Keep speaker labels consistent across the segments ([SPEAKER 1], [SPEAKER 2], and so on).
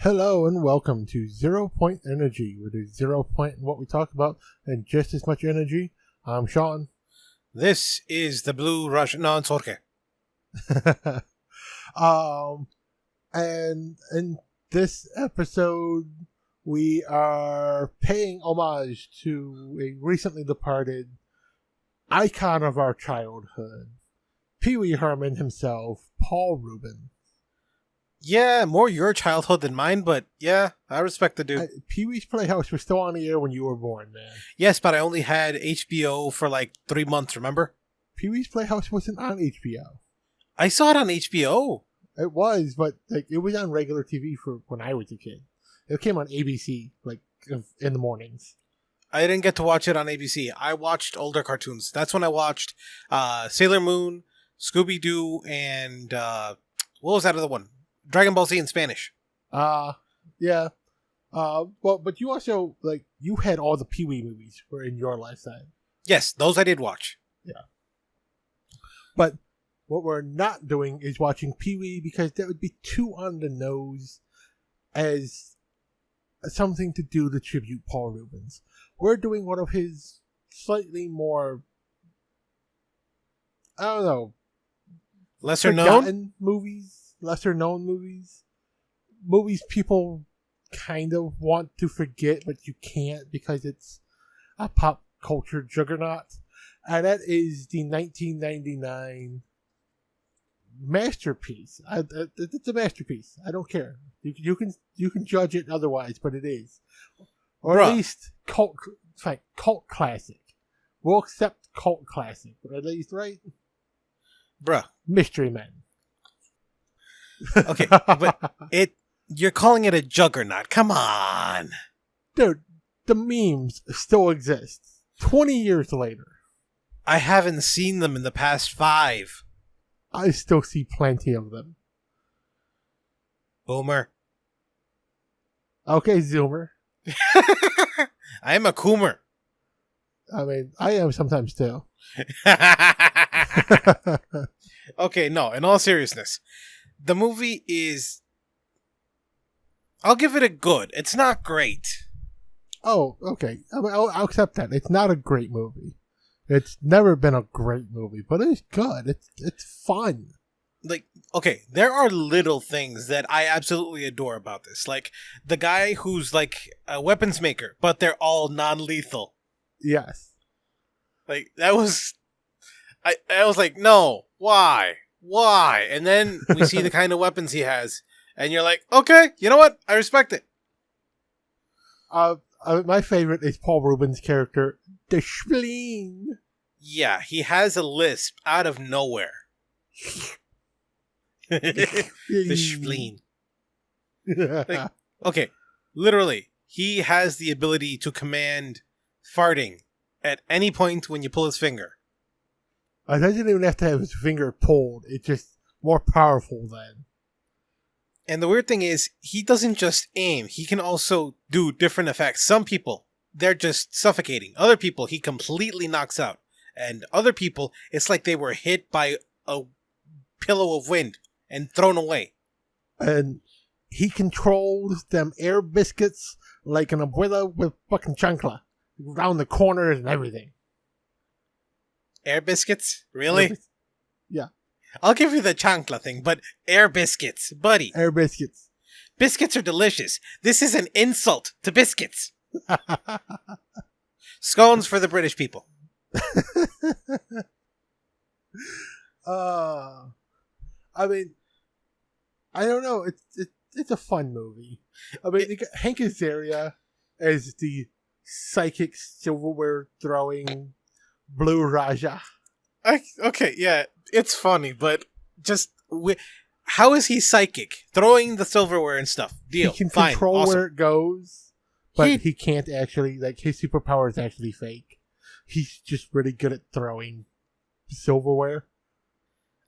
[SPEAKER 1] Hello and welcome to ZeroPoint Energy, where there's 0 point in what we talk about and just as much energy. I'm Sean.
[SPEAKER 2] This is the Blue Russian. No, it's okay.
[SPEAKER 1] And in this episode, we are paying homage to a recently departed icon of our childhood, PeeWee Herman himself, Paul Ruebens.
[SPEAKER 2] Yeah, more your childhood than mine, but yeah, I respect the dude.
[SPEAKER 1] Pee-wee's Playhouse was still on the air when you were born, man.
[SPEAKER 2] Yes, but I only had HBO for like 3 months, remember?
[SPEAKER 1] Pee-wee's Playhouse wasn't on HBO.
[SPEAKER 2] I saw it on HBO.
[SPEAKER 1] It was, but it was on regular TV for when I was a kid. It came on ABC, in the mornings.
[SPEAKER 2] I didn't get to watch it on ABC. I watched older cartoons. That's when I watched Sailor Moon, Scooby-Doo, and what was that other one? Dragon Ball Z in Spanish.
[SPEAKER 1] Yeah. But you also, you had all the Pee-wee movies were in your lifetime.
[SPEAKER 2] Yes, those I did watch.
[SPEAKER 1] Yeah. But what we're not doing is watching Pee-wee because that would be too on the nose as something to do to tribute Paul Ruebens. We're doing one of his slightly more, I don't know,
[SPEAKER 2] lesser known
[SPEAKER 1] movies people kind of want to forget, but you can't because it's a pop culture juggernaut, and that is the 1999 masterpiece. It's a masterpiece. I don't care. You can judge it otherwise, but it is, or at least cult classic. We'll accept cult classic, but at least, right?
[SPEAKER 2] Bruh.
[SPEAKER 1] Mystery Men.
[SPEAKER 2] Okay, but you're calling it a juggernaut. Come on.
[SPEAKER 1] Dude, the memes still exist 20 years later.
[SPEAKER 2] I haven't seen them in the past 5.
[SPEAKER 1] I still see plenty of them.
[SPEAKER 2] Boomer.
[SPEAKER 1] Okay, Zoomer.
[SPEAKER 2] I'm a coomer.
[SPEAKER 1] I mean, I am sometimes too.
[SPEAKER 2] Okay, no, in all seriousness, the movie is... I'll give it a good. It's not great.
[SPEAKER 1] Oh, okay. I mean, I'll accept that. It's not a great movie. It's never been a great movie, but it's good. It's fun.
[SPEAKER 2] Okay, there are little things that I absolutely adore about this. Like, the guy who's, a weapons maker, but they're all non-lethal.
[SPEAKER 1] Yes.
[SPEAKER 2] That was... I was like, no, why? Why? And then we see the kind of weapons he has, and you're like, okay, you know what? I respect it.
[SPEAKER 1] My favorite is Paul Ruebens' character, the spleen.
[SPEAKER 2] Yeah, he has a lisp out of nowhere. The spleen. Okay, literally, he has the ability to command farting at any point when you pull his finger.
[SPEAKER 1] I doesn't even have to have his finger pulled. It's just more powerful then.
[SPEAKER 2] And the weird thing is, he doesn't just aim. He can also do different effects. Some people, they're just suffocating. Other people, he completely knocks out. And other people, it's like they were hit by a pillow of wind and thrown away.
[SPEAKER 1] And he controls them air biscuits like an abuela with fucking chancla. Around the corners and everything.
[SPEAKER 2] Air biscuits? Really?
[SPEAKER 1] Yeah.
[SPEAKER 2] I'll give you the chancla thing, but air biscuits, buddy.
[SPEAKER 1] Air biscuits.
[SPEAKER 2] Biscuits are delicious. This is an insult to biscuits. Scones for the British people.
[SPEAKER 1] I mean, I don't know. It's a fun movie. I mean, Hank Azaria as the psychic silverware throwing Blue Raja.
[SPEAKER 2] Okay, yeah, it's funny, but just how is he psychic? Throwing the silverware and stuff. Deal.
[SPEAKER 1] He can
[SPEAKER 2] Fine.
[SPEAKER 1] control
[SPEAKER 2] Awesome.
[SPEAKER 1] where it goes, but he can't actually, his superpower is actually fake. He's just really good at throwing silverware.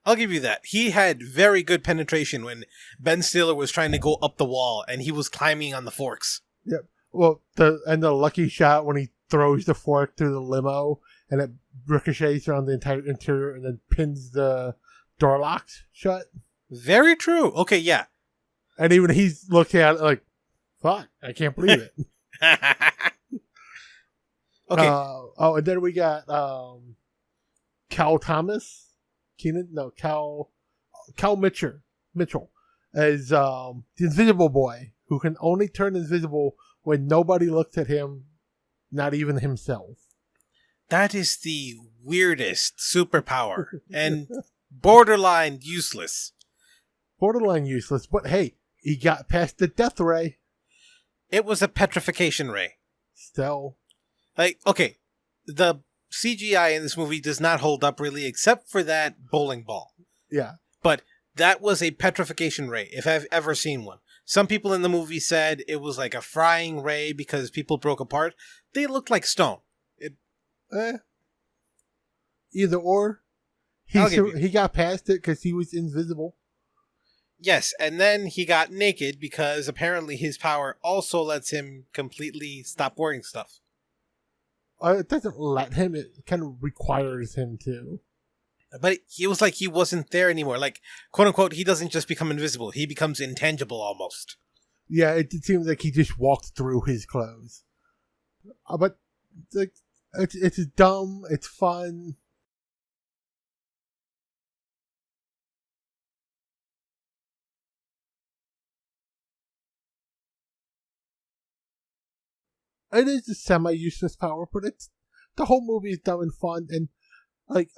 [SPEAKER 2] I'll give you that. He had very good penetration when Ben Stiller was trying to go up the wall and he was climbing on the forks.
[SPEAKER 1] Yep. Well, the lucky shot when he throws the fork through the limo and it ricochets around the entire interior and then pins the door locks shut.
[SPEAKER 2] Very true. Okay, yeah.
[SPEAKER 1] And even he's looking at it like, fuck, I can't believe it.
[SPEAKER 2] Okay.
[SPEAKER 1] And then we got Cal Thomas. Cal Mitchell as the Invisible Boy, who can only turn invisible when nobody looks at him, not even himself.
[SPEAKER 2] That is the weirdest superpower and borderline useless.
[SPEAKER 1] Borderline useless, but hey, he got past the death ray.
[SPEAKER 2] It was a petrification ray.
[SPEAKER 1] Still.
[SPEAKER 2] Like, okay, the CGI in this movie does not hold up really, except for that bowling ball.
[SPEAKER 1] Yeah.
[SPEAKER 2] But that was a petrification ray, if I've ever seen one. Some people in the movie said it was like a frying ray because people broke apart. They looked like stone.
[SPEAKER 1] Either or. He got past it because he was invisible.
[SPEAKER 2] Yes, and then he got naked because apparently his power also lets him completely stop wearing stuff.
[SPEAKER 1] It doesn't let him, it kind of requires him to.
[SPEAKER 2] But he was like he wasn't there anymore. Like, quote unquote, he doesn't just become invisible. He becomes intangible almost.
[SPEAKER 1] Yeah, it seems like he just walked through his clothes. But it's dumb, it's fun. It is a semi-useless power, but the whole movie is dumb and fun. And like,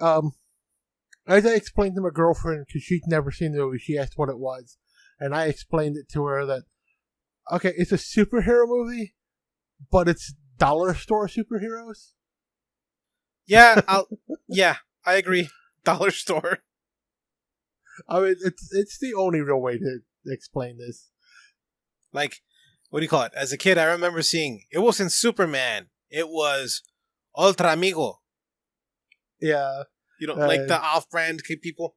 [SPEAKER 1] as I explained to my girlfriend, because she'd never seen the movie, she asked what it was, and I explained it to her that, okay, it's a superhero movie, but it's dollar store superheroes.
[SPEAKER 2] Yeah, I agree. Dollar store.
[SPEAKER 1] I mean, it's the only real way to explain this.
[SPEAKER 2] Like, what do you call it? As a kid, I remember seeing, it wasn't Superman. It was Ultra Amigo.
[SPEAKER 1] Yeah.
[SPEAKER 2] You know, like the off-brand people.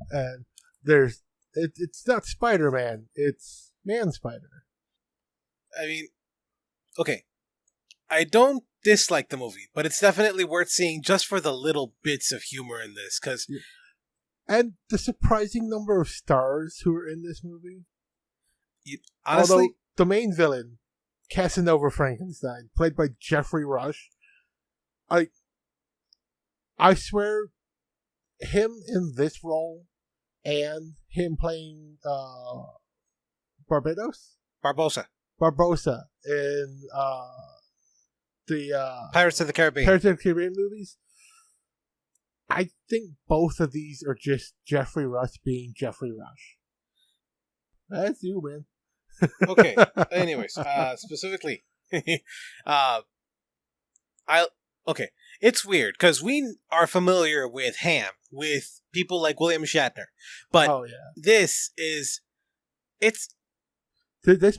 [SPEAKER 1] And it's not Spider-Man. It's Man-Spider.
[SPEAKER 2] I mean, okay. I don't dislike the movie, but it's definitely worth seeing just for the little bits of humor in this.
[SPEAKER 1] And the surprising number of stars who are in this movie.
[SPEAKER 2] Honestly,
[SPEAKER 1] although the main villain, Casanova Frankenstein, played by Jeffrey Rush, I swear, him in this role and him playing
[SPEAKER 2] Barbosa
[SPEAKER 1] in the
[SPEAKER 2] Pirates of the Caribbean
[SPEAKER 1] movies. I think both of these are just Jeffrey Rush being Jeffrey Rush. That's you, man.
[SPEAKER 2] Okay. Anyways, specifically, okay. It's weird because we are familiar with Ham, with people like William Shatner, but this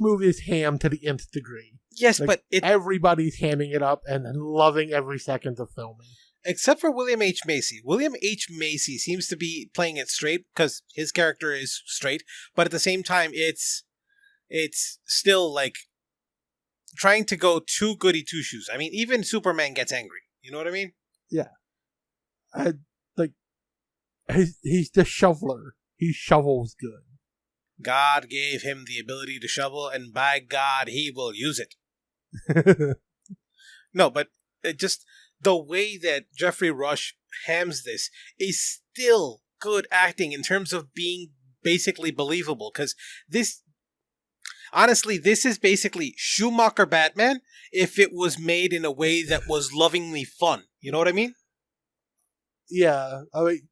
[SPEAKER 1] movie is Ham to the nth degree.
[SPEAKER 2] Yes,
[SPEAKER 1] like,
[SPEAKER 2] but
[SPEAKER 1] everybody's hamming it up and loving every second of filming.
[SPEAKER 2] Except for William H. Macy. William H. Macy seems to be playing it straight because his character is straight, but at the same time, it's still like trying to go too goody two shoes. I mean, even Superman gets angry. You know what I mean?
[SPEAKER 1] Yeah. He's the shoveler. He shovels good.
[SPEAKER 2] God gave him the ability to shovel, and by God, he will use it. No, but just the way that Jeffrey Rush hams this is still good acting in terms of being basically believable. Because honestly, this is basically Schumacher Batman if it was made in a way that was lovingly fun. You know what I mean?
[SPEAKER 1] Yeah. I mean,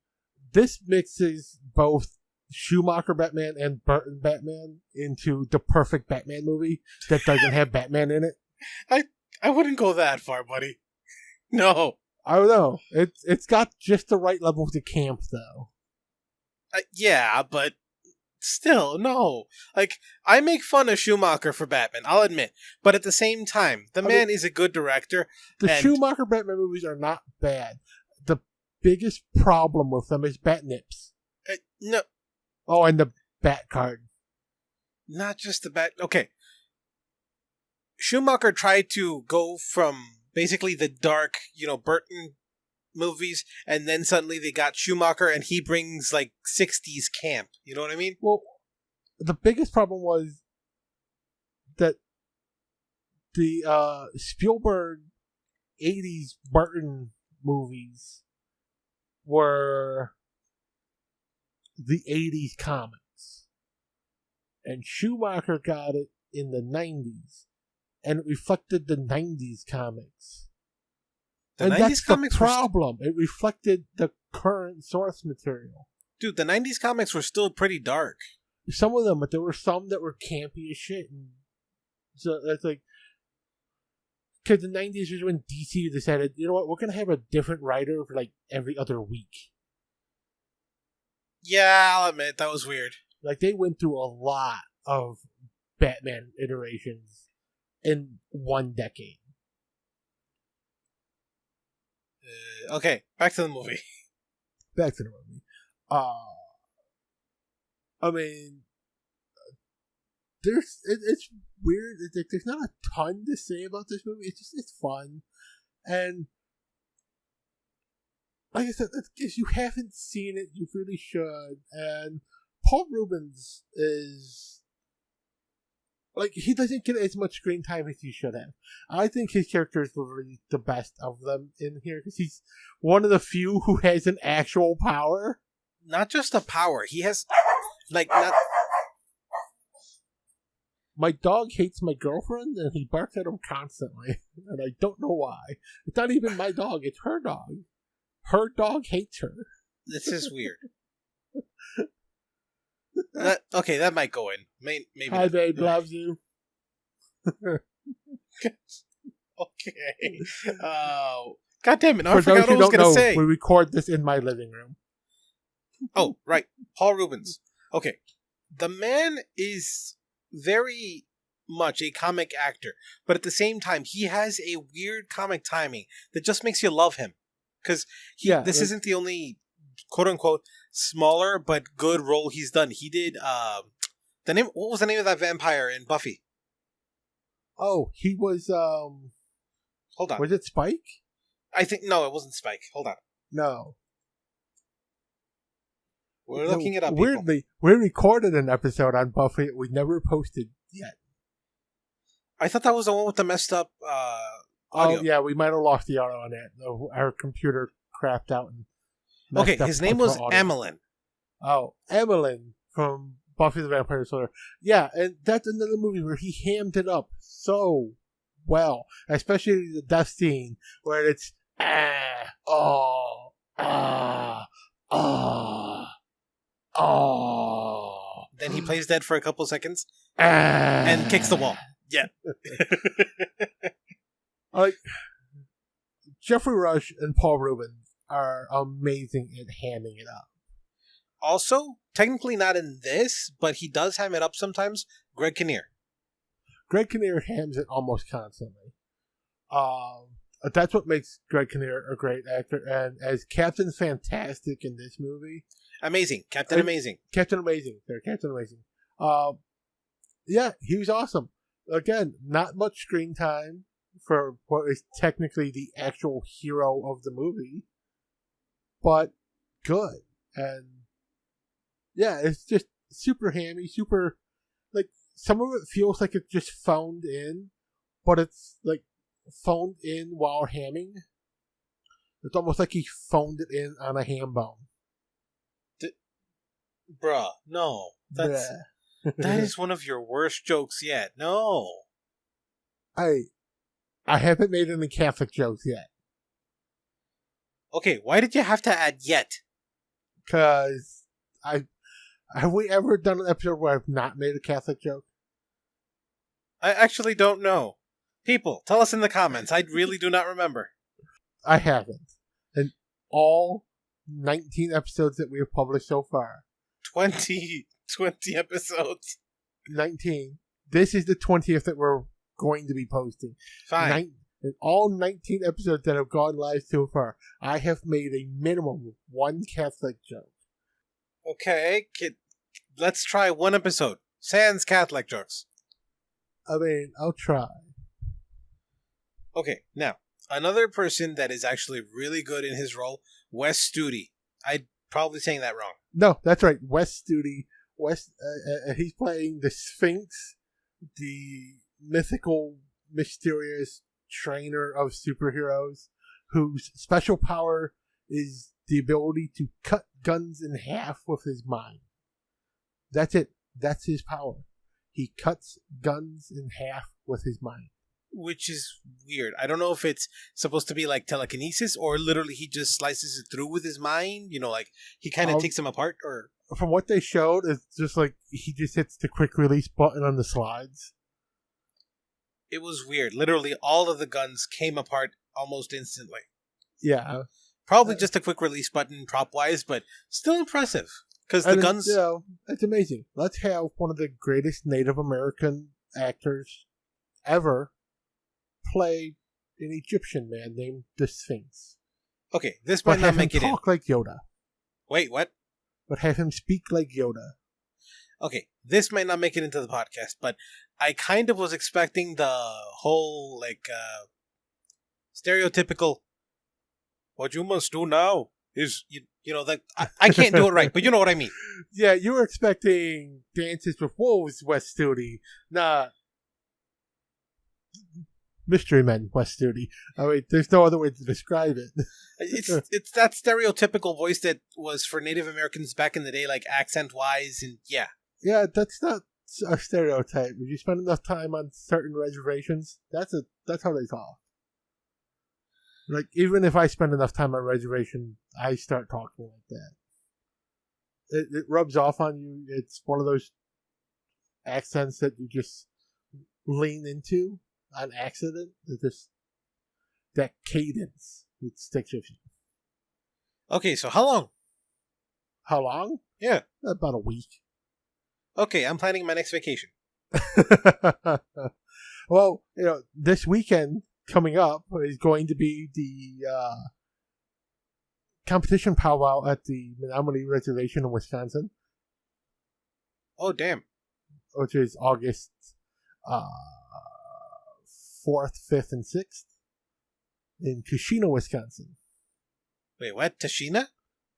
[SPEAKER 1] this mixes both Schumacher Batman and Burton Batman into the perfect Batman movie that doesn't have Batman in it.
[SPEAKER 2] I wouldn't go that far, buddy. No.
[SPEAKER 1] I don't know. It's got just the right level of camp, though.
[SPEAKER 2] Yeah, but still, no. Like, I make fun of Schumacher for Batman, I'll admit. But at the same time, the man is a good director.
[SPEAKER 1] The Schumacher Batman movies are not bad. The biggest problem with them is Bat Nips.
[SPEAKER 2] No.
[SPEAKER 1] Oh, and the Bat card.
[SPEAKER 2] Not just the Bat. Okay. Schumacher tried to go from basically the dark, Burton movies, and then suddenly they got Schumacher and he brings like 60s camp. You know what I mean?
[SPEAKER 1] Well, the biggest problem was that the Spielberg 80s Burton movies were the 80s comics. And Schumacher got it in the 90s. And it reflected the 90s comics.
[SPEAKER 2] The
[SPEAKER 1] and
[SPEAKER 2] 90s
[SPEAKER 1] that's
[SPEAKER 2] comics
[SPEAKER 1] the problem. It reflected the current source material.
[SPEAKER 2] Dude, the 90s comics were still pretty dark.
[SPEAKER 1] Some of them, but there were some that were campy as shit. And so that's like... Because the 90s was when DC decided, you know what, we're going to have a different writer for like every other week.
[SPEAKER 2] Yeah, I'll admit, that was weird.
[SPEAKER 1] Like, they went through a lot of Batman iterations in one decade.
[SPEAKER 2] Okay, back to the movie.
[SPEAKER 1] Back to the movie. I mean, it's weird. There's not a ton to say about this movie. It's fun. And like I said, if you haven't seen it, you really should. And Paul Ruebens is... Like, he doesn't get as much screen time as he should have. I think his character is literally the best of them in here, because he's one of the few who has an actual power.
[SPEAKER 2] Not just a power. He has, like, not...
[SPEAKER 1] My dog hates my girlfriend, and he barks at him constantly. And I don't know why. It's not even my dog, it's her dog. Her dog hates her.
[SPEAKER 2] This is weird. That might go in. Maybe.
[SPEAKER 1] Hi, babe, loves you.
[SPEAKER 2] Okay. God damn it! I
[SPEAKER 1] For
[SPEAKER 2] forgot
[SPEAKER 1] those
[SPEAKER 2] what
[SPEAKER 1] who
[SPEAKER 2] I was
[SPEAKER 1] don't
[SPEAKER 2] gonna
[SPEAKER 1] know,
[SPEAKER 2] say.
[SPEAKER 1] we record this in my living room.
[SPEAKER 2] Oh, right. Paul Ruebens. Okay. The man is very much a comic actor, but at the same time, he has a weird comic timing that just makes you love him. Because this isn't the only quote unquote smaller but good role he's done. He did what was the name of that vampire in Buffy?
[SPEAKER 1] Oh, he was
[SPEAKER 2] Hold on.
[SPEAKER 1] Was it Spike?
[SPEAKER 2] I think no, it wasn't Spike. Hold on.
[SPEAKER 1] No.
[SPEAKER 2] We're looking it up. People.
[SPEAKER 1] Weirdly, we recorded an episode on Buffy that we never posted yet.
[SPEAKER 2] I thought that was the one with the messed up audio.
[SPEAKER 1] Oh, yeah, we might have lost the audio on that. Our computer crapped out. And
[SPEAKER 2] okay, his name was Emmeline.
[SPEAKER 1] Oh, Emmeline from Buffy the Vampire Slayer. Yeah, and that's another movie where he hammed it up so well. Especially the death scene where it's
[SPEAKER 2] Then he plays dead for a couple seconds and kicks the wall. Yeah.
[SPEAKER 1] Like, Jeffrey Rush and Paul Ruebens are amazing at hamming it up.
[SPEAKER 2] Also, technically not in this, but he does ham it up sometimes, Greg Kinnear.
[SPEAKER 1] Greg Kinnear hams it almost constantly. That's what makes Greg Kinnear a great actor. And as Captain Fantastic in this movie...
[SPEAKER 2] Amazing. Captain Amazing.
[SPEAKER 1] Captain Amazing. Sorry, Captain Amazing. Yeah, he was awesome. Again, not much screen time for what is technically the actual hero of the movie, but good. And yeah, it's just super hammy, super, like, some of it feels like it's just phoned in, but it's like phoned in while hamming. It's almost like he phoned it in on a ham bone.
[SPEAKER 2] Bruh, no. That is one of your worst jokes yet. No.
[SPEAKER 1] I haven't made any Catholic jokes yet.
[SPEAKER 2] Okay, why did you have to add yet?
[SPEAKER 1] Because have we ever done an episode where I've not made a Catholic joke?
[SPEAKER 2] I actually don't know. People, tell us in the comments. I really do not remember.
[SPEAKER 1] I haven't. And all 19 episodes that we have published so far.
[SPEAKER 2] 20 episodes.
[SPEAKER 1] 19. This is the 20th that we're going to be posting.
[SPEAKER 2] Fine.
[SPEAKER 1] In all 19 episodes that have gone live so far, I have made a minimum of one Catholic joke.
[SPEAKER 2] Okay, let's try one episode. Sans Catholic jokes.
[SPEAKER 1] I mean, I'll try.
[SPEAKER 2] Okay, now, another person that is actually really good in his role, Wes Studi. I'm probably saying that wrong.
[SPEAKER 1] No, that's right. Wes Studi, He's playing the Sphinx, the mythical, mysterious trainer of superheroes, whose special power is the ability to cut guns in half with his mind. That's it. That's his power. He cuts guns in half with his mind.
[SPEAKER 2] Which is weird. I don't know if it's supposed to be like telekinesis or literally he just slices it through with his mind. Like he kind of takes them apart. Or
[SPEAKER 1] from what they showed, it's just like he just hits the quick release button on the slides.
[SPEAKER 2] It was weird. Literally all of the guns came apart almost instantly.
[SPEAKER 1] Yeah.
[SPEAKER 2] Probably just a quick release button prop wise, but still impressive. Because the guns...
[SPEAKER 1] it's amazing. Let's have one of the greatest Native American actors ever play an Egyptian man named the Sphinx.
[SPEAKER 2] Okay, this might not make it in.
[SPEAKER 1] But have him talk like Yoda.
[SPEAKER 2] Wait, what?
[SPEAKER 1] But have him speak like Yoda.
[SPEAKER 2] Okay, this might not make it into the podcast, but I kind of was expecting the whole, stereotypical, what you must do now is, I can't do it right, but you know what I mean.
[SPEAKER 1] Yeah, you were expecting Dances with Wolves, West Studi, not Mystery Men, West Studi. I mean, there's no other way to describe it.
[SPEAKER 2] It's that stereotypical voice that was for Native Americans back in the day, like accent-wise, and yeah.
[SPEAKER 1] Yeah, that's not a stereotype. If you spend enough time on certain reservations, that's how they talk. Like, even if I spend enough time on reservation, I start talking like that. It rubs off on you. It's one of those accents that you just lean into on accident. That cadence that sticks with you.
[SPEAKER 2] Okay, so how long?
[SPEAKER 1] How long?
[SPEAKER 2] Yeah.
[SPEAKER 1] About a week.
[SPEAKER 2] Okay, I'm planning my next vacation.
[SPEAKER 1] Well, this weekend coming up is going to be the competition powwow at the Menominee Reservation in Wisconsin.
[SPEAKER 2] Oh, damn.
[SPEAKER 1] Which is August 4th, 5th, and 6th in Kashina, Wisconsin.
[SPEAKER 2] Wait, what? Tashina?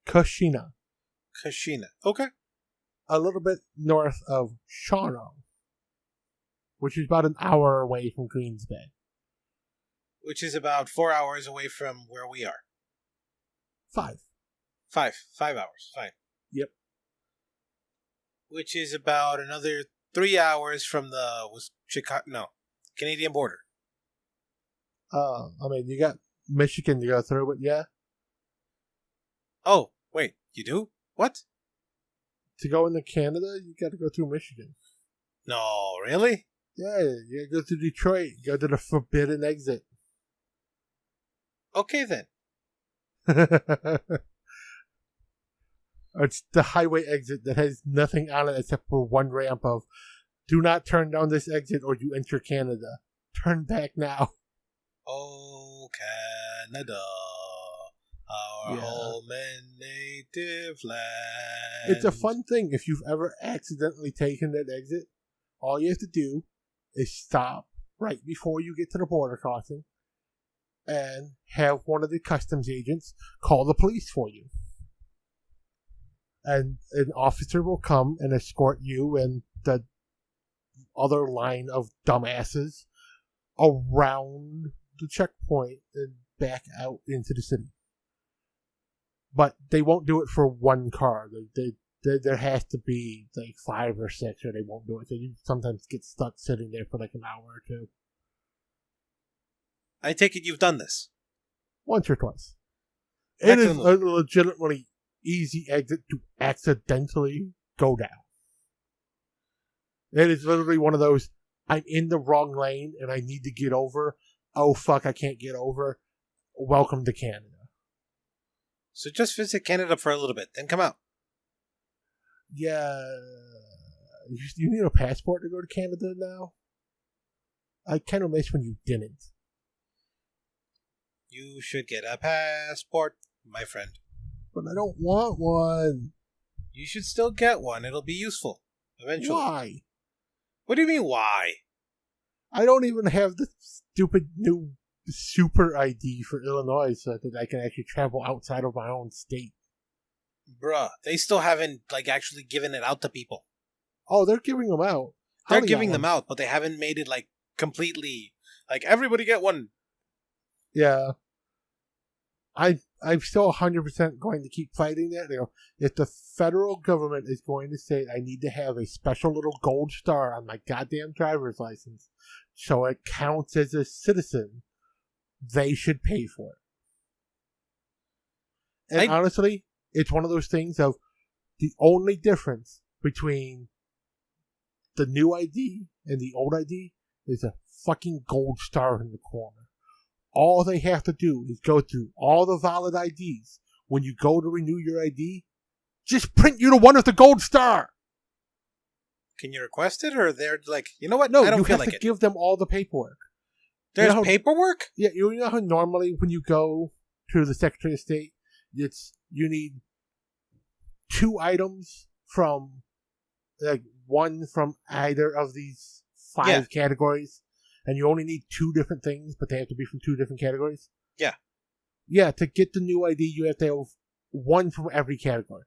[SPEAKER 1] Kashina.
[SPEAKER 2] Okay.
[SPEAKER 1] A little bit north of Shawano, which is about an hour away from Greens Bay.
[SPEAKER 2] Which is about 4 hours away from where we are.
[SPEAKER 1] 5.
[SPEAKER 2] 5 hours. Fine.
[SPEAKER 1] Yep.
[SPEAKER 2] Which is about another 3 hours from the Canadian border.
[SPEAKER 1] I mean, you got Michigan to go through, but yeah.
[SPEAKER 2] Oh, wait, you do? What?
[SPEAKER 1] To go into Canada, you got to go through Michigan.
[SPEAKER 2] No, really?
[SPEAKER 1] Yeah, you go to Detroit, go to the forbidden exit.
[SPEAKER 2] Okay, then.
[SPEAKER 1] It's the highway exit that has nothing on it except for one ramp of, do not turn down this exit or you enter Canada. Turn back now.
[SPEAKER 2] Oh, Canada, our home and native land.
[SPEAKER 1] It's a fun thing. If you've ever accidentally taken that exit, all you have to do is stop right before you get to the border crossing and have one of the customs agents call the police for you. And an officer will come and escort you and the other line of dumbasses around the checkpoint and back out into the city. But they won't do it for one car. There has to be like 5 or 6 or they won't do it. So you sometimes get stuck sitting there for like an hour or two.
[SPEAKER 2] I take it you've done this.
[SPEAKER 1] Once or twice. It is a legitimately easy exit to accidentally go down. It is literally one of those, I'm in the wrong lane and I need to get over. Oh fuck, I can't get over. Welcome to Canada.
[SPEAKER 2] So just visit Canada for a little bit, then come out.
[SPEAKER 1] Yeah. You need a passport to go to Canada now? I kind of miss when you didn't.
[SPEAKER 2] You should get a passport, my friend.
[SPEAKER 1] But I don't want one.
[SPEAKER 2] You should still get one. It'll be useful eventually.
[SPEAKER 1] Why?
[SPEAKER 2] What do you mean, why?
[SPEAKER 1] I don't even have the stupid new super ID for Illinois so that I can actually travel outside of my own state.
[SPEAKER 2] Bruh, they still haven't actually given it out to people.
[SPEAKER 1] Oh, they're giving them out.
[SPEAKER 2] They're
[SPEAKER 1] Holly got
[SPEAKER 2] giving them
[SPEAKER 1] one.
[SPEAKER 2] out, but they haven't made it like completely like everybody get one.
[SPEAKER 1] Yeah. I'm still 100% going to keep fighting that. You know, if the federal government is going to say I need to have a special little gold star on my goddamn driver's license so it counts as a citizen, they should pay for it. And honestly, it's one of those things of the only difference between the new ID and the old ID is a fucking gold star in the corner. All they have to do is go through all the valid IDs. When you go to renew your ID, just print you the one with the gold star.
[SPEAKER 2] Can you request it, or they're like, you know what?
[SPEAKER 1] No,
[SPEAKER 2] I don't
[SPEAKER 1] you
[SPEAKER 2] feel
[SPEAKER 1] have
[SPEAKER 2] like
[SPEAKER 1] to
[SPEAKER 2] it.
[SPEAKER 1] give them all the paperwork.
[SPEAKER 2] There's paperwork?
[SPEAKER 1] Yeah, you know how normally when you go to the Secretary of State, you need 2 items from, like, one from either of these 5 categories, and you only need 2 different things, but they have to be from 2 different categories?
[SPEAKER 2] Yeah.
[SPEAKER 1] Yeah, to get the new ID, you have to have 1 from every category.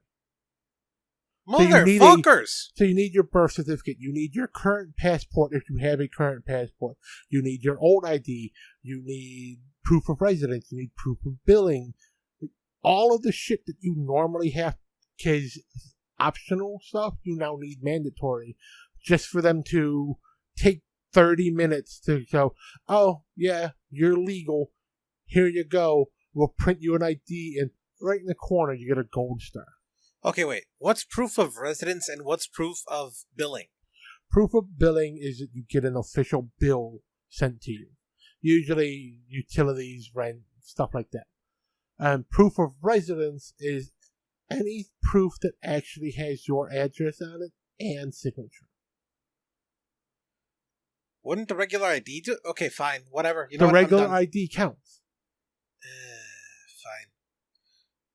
[SPEAKER 2] Motherfuckers!
[SPEAKER 1] So you need your birth certificate. You need your current passport if you have a current passport. You need your old ID. You need proof of residence. You need proof of billing. All of the shit that you normally have, because optional stuff, you now need mandatory. Just for them to take 30 minutes to go, oh, yeah, you're legal. Here you go. We'll print you an ID, and right in the corner, you get a gold star.
[SPEAKER 2] Okay, wait. What's proof of residence and what's proof of billing?
[SPEAKER 1] Proof of billing is that you get an official bill sent to you. Usually utilities, rent, stuff like that. And proof of residence is any proof that actually has your address on it and signature.
[SPEAKER 2] Wouldn't the regular ID do? Okay, fine. Whatever. You know
[SPEAKER 1] the
[SPEAKER 2] what?
[SPEAKER 1] regular ID counts.
[SPEAKER 2] Fine.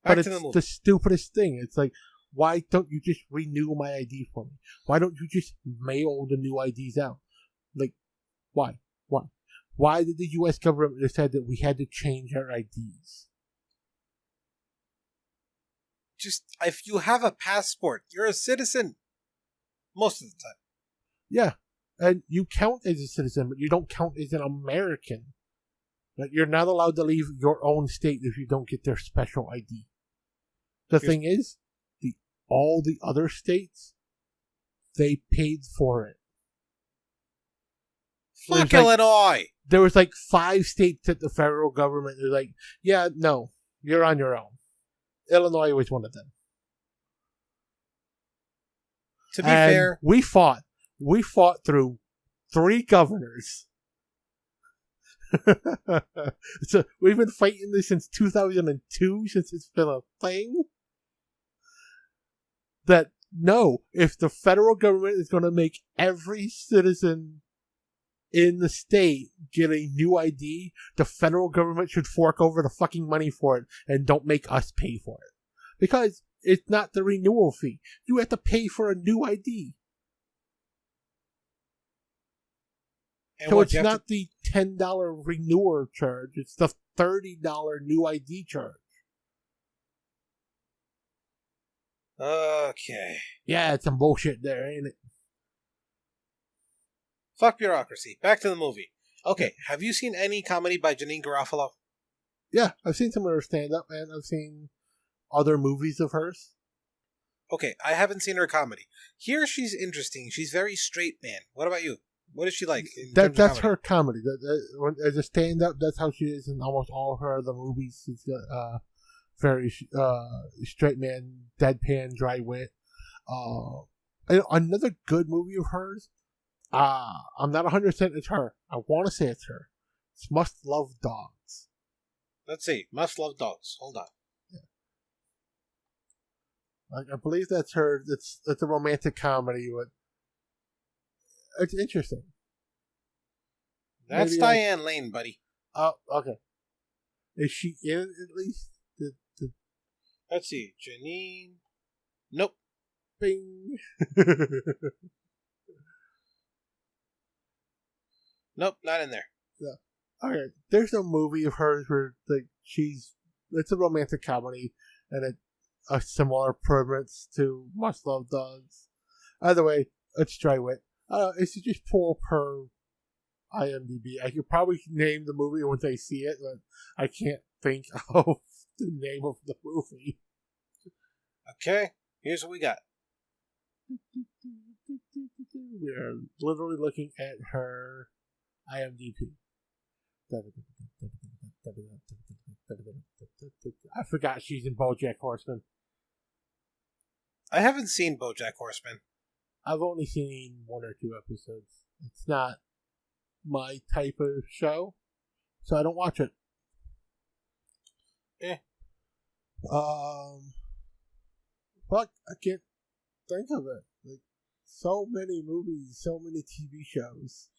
[SPEAKER 1] But it's the stupidest thing. It's like, why don't you just renew my ID for me? Why don't you just mail the new IDs out? Like, why? Why? Why did the U.S. government decide that we had to change our IDs?
[SPEAKER 2] Just, if you have a passport, you're a citizen. Most of the time.
[SPEAKER 1] Yeah. And you count as a citizen, but you don't count as an American. Like, you're not allowed to leave your own state if you don't get their special ID. The thing is, all the other states, they paid for it.
[SPEAKER 2] Fuck Illinois!
[SPEAKER 1] There was like 5 states that the federal government was like, yeah, no, you're on your own. Illinois was one of them.
[SPEAKER 2] To be fair,
[SPEAKER 1] we fought through 3 governors. So we've been fighting this since 2002, since it's been a thing. That no, if the federal government is going to make every citizen in the state get a new ID, the federal government should fork over the fucking money for it and don't make us pay for it. Because it's not the renewal fee. You have to pay for a new ID. And so it's not the $10 renewer charge. It's the $30 new ID charge.
[SPEAKER 2] Okay.
[SPEAKER 1] Yeah, it's some bullshit there, ain't it?
[SPEAKER 2] Fuck bureaucracy. Back to the movie. Okay, have you seen any comedy by Janine Garofalo?
[SPEAKER 1] Yeah, I've seen some of her stand-up, and I've seen other movies of hers.
[SPEAKER 2] Okay, I haven't seen her comedy. Here she's interesting. She's very straight man. What about you? What is she like?
[SPEAKER 1] That's her comedy. As a stand-up, that's how she is in almost all her other movies. She's very straight man, deadpan, dry wit. Another good movie of hers, I'm not 100% it's her. I want to say it's her. It's Must Love Dogs.
[SPEAKER 2] Let's see. Must Love Dogs. Hold on.
[SPEAKER 1] I believe that's her. It's a romantic comedy, but it's interesting.
[SPEAKER 2] That's Diane Lane, buddy.
[SPEAKER 1] Oh, okay. Is she in it at least?
[SPEAKER 2] Let's see. Janine. Nope.
[SPEAKER 1] Bing.
[SPEAKER 2] Nope, not in there.
[SPEAKER 1] Yeah. Okay. There's a movie of hers where it's a romantic comedy, and a similar premise to Must Love Dogs. Either way, Let's try it. It's just pull up her IMDb. I could probably name the movie once I see it, but I can't think of the name of the movie.
[SPEAKER 2] Okay, here's what we got.
[SPEAKER 1] We are literally looking at her IMDb. I forgot she's in BoJack Horseman.
[SPEAKER 2] I haven't seen BoJack Horseman.
[SPEAKER 1] I've only seen 1 or 2 episodes. It's not my type of show, so I don't watch it. Fuck, I can't think of it. Like, so many movies, so many TV shows.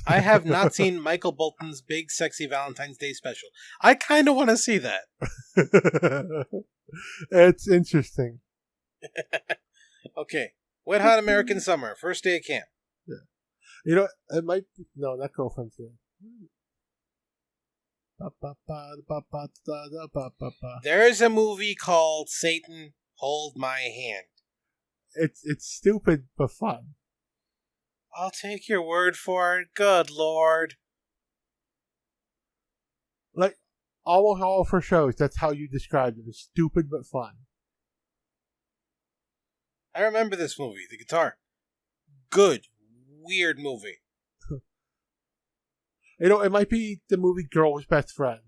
[SPEAKER 2] I have not seen Michael Bolton's Big Sexy Valentine's Day special. I kind of want to see that.
[SPEAKER 1] It's interesting.
[SPEAKER 2] Okay. Wet Hot American Summer, first day of camp.
[SPEAKER 1] Yeah. You know, it might be... No, not Girlfriend's Day.
[SPEAKER 2] There's a movie called Satan, Hold My Hand.
[SPEAKER 1] It's stupid but fun.
[SPEAKER 2] I'll take your word for it. Good Lord.
[SPEAKER 1] Like, almost all for shows, that's how you describe it. It's stupid but fun.
[SPEAKER 2] I remember this movie, The Guitar. Good, weird movie.
[SPEAKER 1] You know, it might be the movie Girl's Best Friend.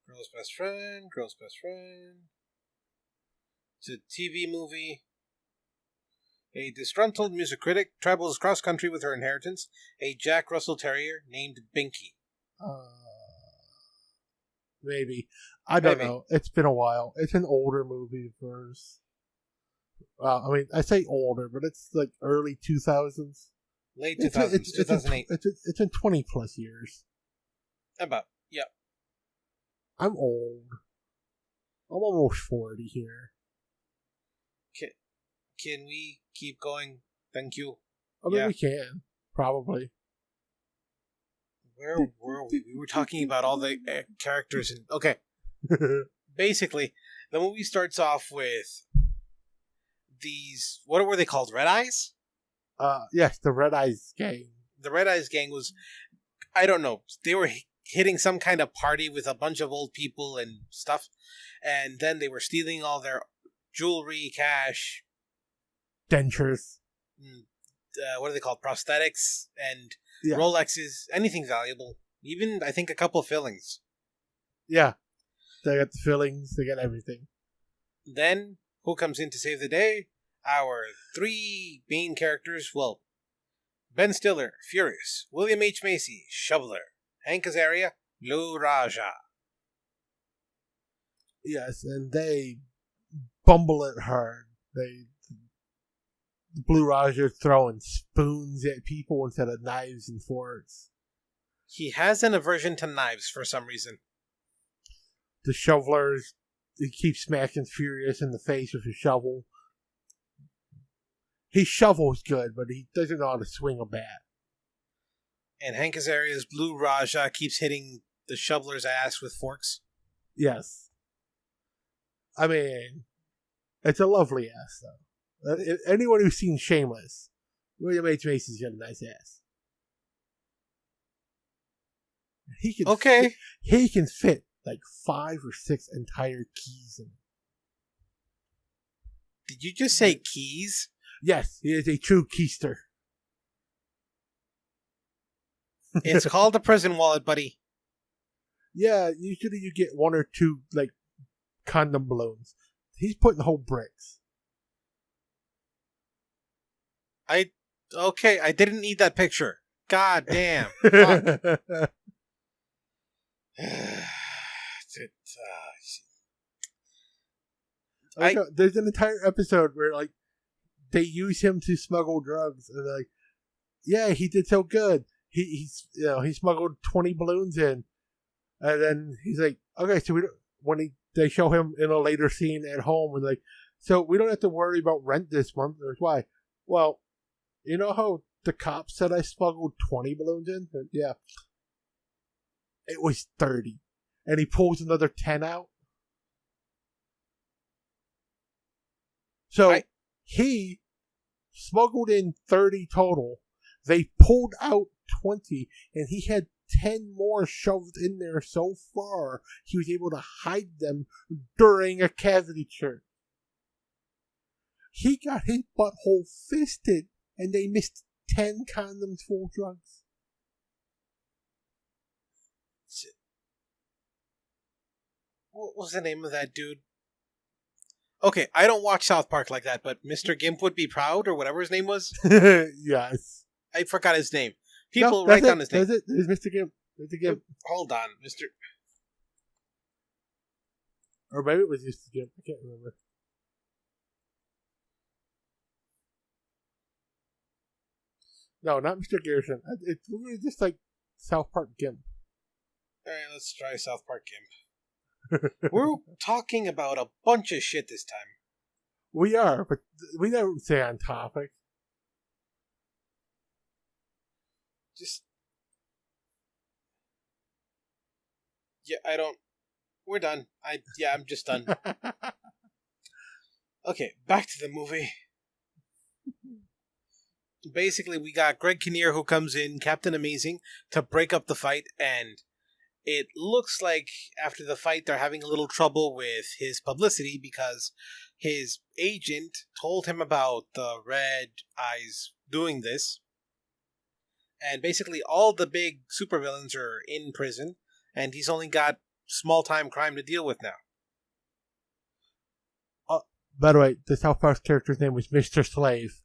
[SPEAKER 2] Girl's Best Friend, Girl's Best Friend. It's a TV movie. A disgruntled music critic travels cross-country with her inheritance, a Jack Russell Terrier named Binky.
[SPEAKER 1] Maybe. I don't know. It's been a while. It's an older movie of hers. I mean, I say older, but it's like early 2000s.
[SPEAKER 2] Late 2000s, 2008.
[SPEAKER 1] It's in 20 plus years.
[SPEAKER 2] About, yeah.
[SPEAKER 1] I'm old. I'm almost 40 here.
[SPEAKER 2] Can we keep going? Thank you.
[SPEAKER 1] I mean, we can. Probably.
[SPEAKER 2] Where were we? We were talking about all the characters. And okay. Basically, the movie starts off with these... What were they called? Red Eyes?
[SPEAKER 1] Yes, the Red Eyes gang.
[SPEAKER 2] The Red Eyes gang was... I don't know. They were hitting some kind of party with a bunch of old people and stuff. And then they were stealing all their jewelry, cash...
[SPEAKER 1] Dentures.
[SPEAKER 2] What are they called? Prosthetics and Rolexes. Anything valuable. Even, I think, a couple of fillings.
[SPEAKER 1] Yeah. They got the fillings. They got everything.
[SPEAKER 2] Then, who comes in to save the day? Our 3 main characters. Well, Ben Stiller, Furious. William H. Macy, Shoveler. Hank Azaria, Lou Raja.
[SPEAKER 1] Yes, and they bumble it hard. Blue Raja throwing spoons at people instead of knives and forks.
[SPEAKER 2] He has an aversion to knives for some reason.
[SPEAKER 1] The shovelers, he keeps smacking Furious in the face with his shovel. He shovels good, but he doesn't know how to swing a bat.
[SPEAKER 2] And Hank Azaria's Blue Raja keeps hitting the shoveler's ass with forks.
[SPEAKER 1] Yes. I mean, it's a lovely ass, though. Anyone who's seen Shameless, William H. Macy's got a nice ass. He can fit like 5 or 6 entire keys in it.
[SPEAKER 2] Did you just say keys?
[SPEAKER 1] Yes, he is a true keister.
[SPEAKER 2] It's called a prison wallet, buddy.
[SPEAKER 1] Yeah, usually you get 1 or 2 like condom balloons. He's putting whole bricks.
[SPEAKER 2] I didn't need that picture. God damn.
[SPEAKER 1] There's an entire episode where like they use him to smuggle drugs, and they're like, yeah, he did so good. He smuggled 20 balloons in, and then he's like, okay, so they show him in a later scene at home, and like, so we don't have to worry about rent this month. Or why? Well, you know how the cops said I smuggled 20 balloons in? Yeah. It was 30. And he pulls another 10 out. So he smuggled in 30 total. They pulled out 20, and he had 10 more shoved in there so far he was able to hide them during a cavity search. He got his butthole fisted, and they missed 10 condoms full of drugs.
[SPEAKER 2] What was the name of that dude? Okay, I don't watch South Park like that, but Mr. Gimp would be proud, or whatever his name was.
[SPEAKER 1] Yes.
[SPEAKER 2] I forgot his name. People,
[SPEAKER 1] No,
[SPEAKER 2] write down his name.
[SPEAKER 1] That's it. There's Mr. Gimp. Mr. Gimp.
[SPEAKER 2] Hold on, Mr.
[SPEAKER 1] Or maybe it was Mr. Gimp. I can't remember. No, not Mr. Garrison. It's really just like South Park Gimp.
[SPEAKER 2] Alright, let's try South Park Gimp. We're talking about a bunch of shit this time.
[SPEAKER 1] We are, but we never stay on topic.
[SPEAKER 2] Just... Yeah, I don't... We're done. I'm just done. Okay, back to the movie. Basically, we got Greg Kinnear who comes in, Captain Amazing, to break up the fight, and it looks like after the fight they're having a little trouble with his publicity because his agent told him about the Red Eyes doing this. And basically all the big supervillains are in prison, and he's only got small-time crime to deal with now.
[SPEAKER 1] By the way, the South Park character's name was Mr. Slave.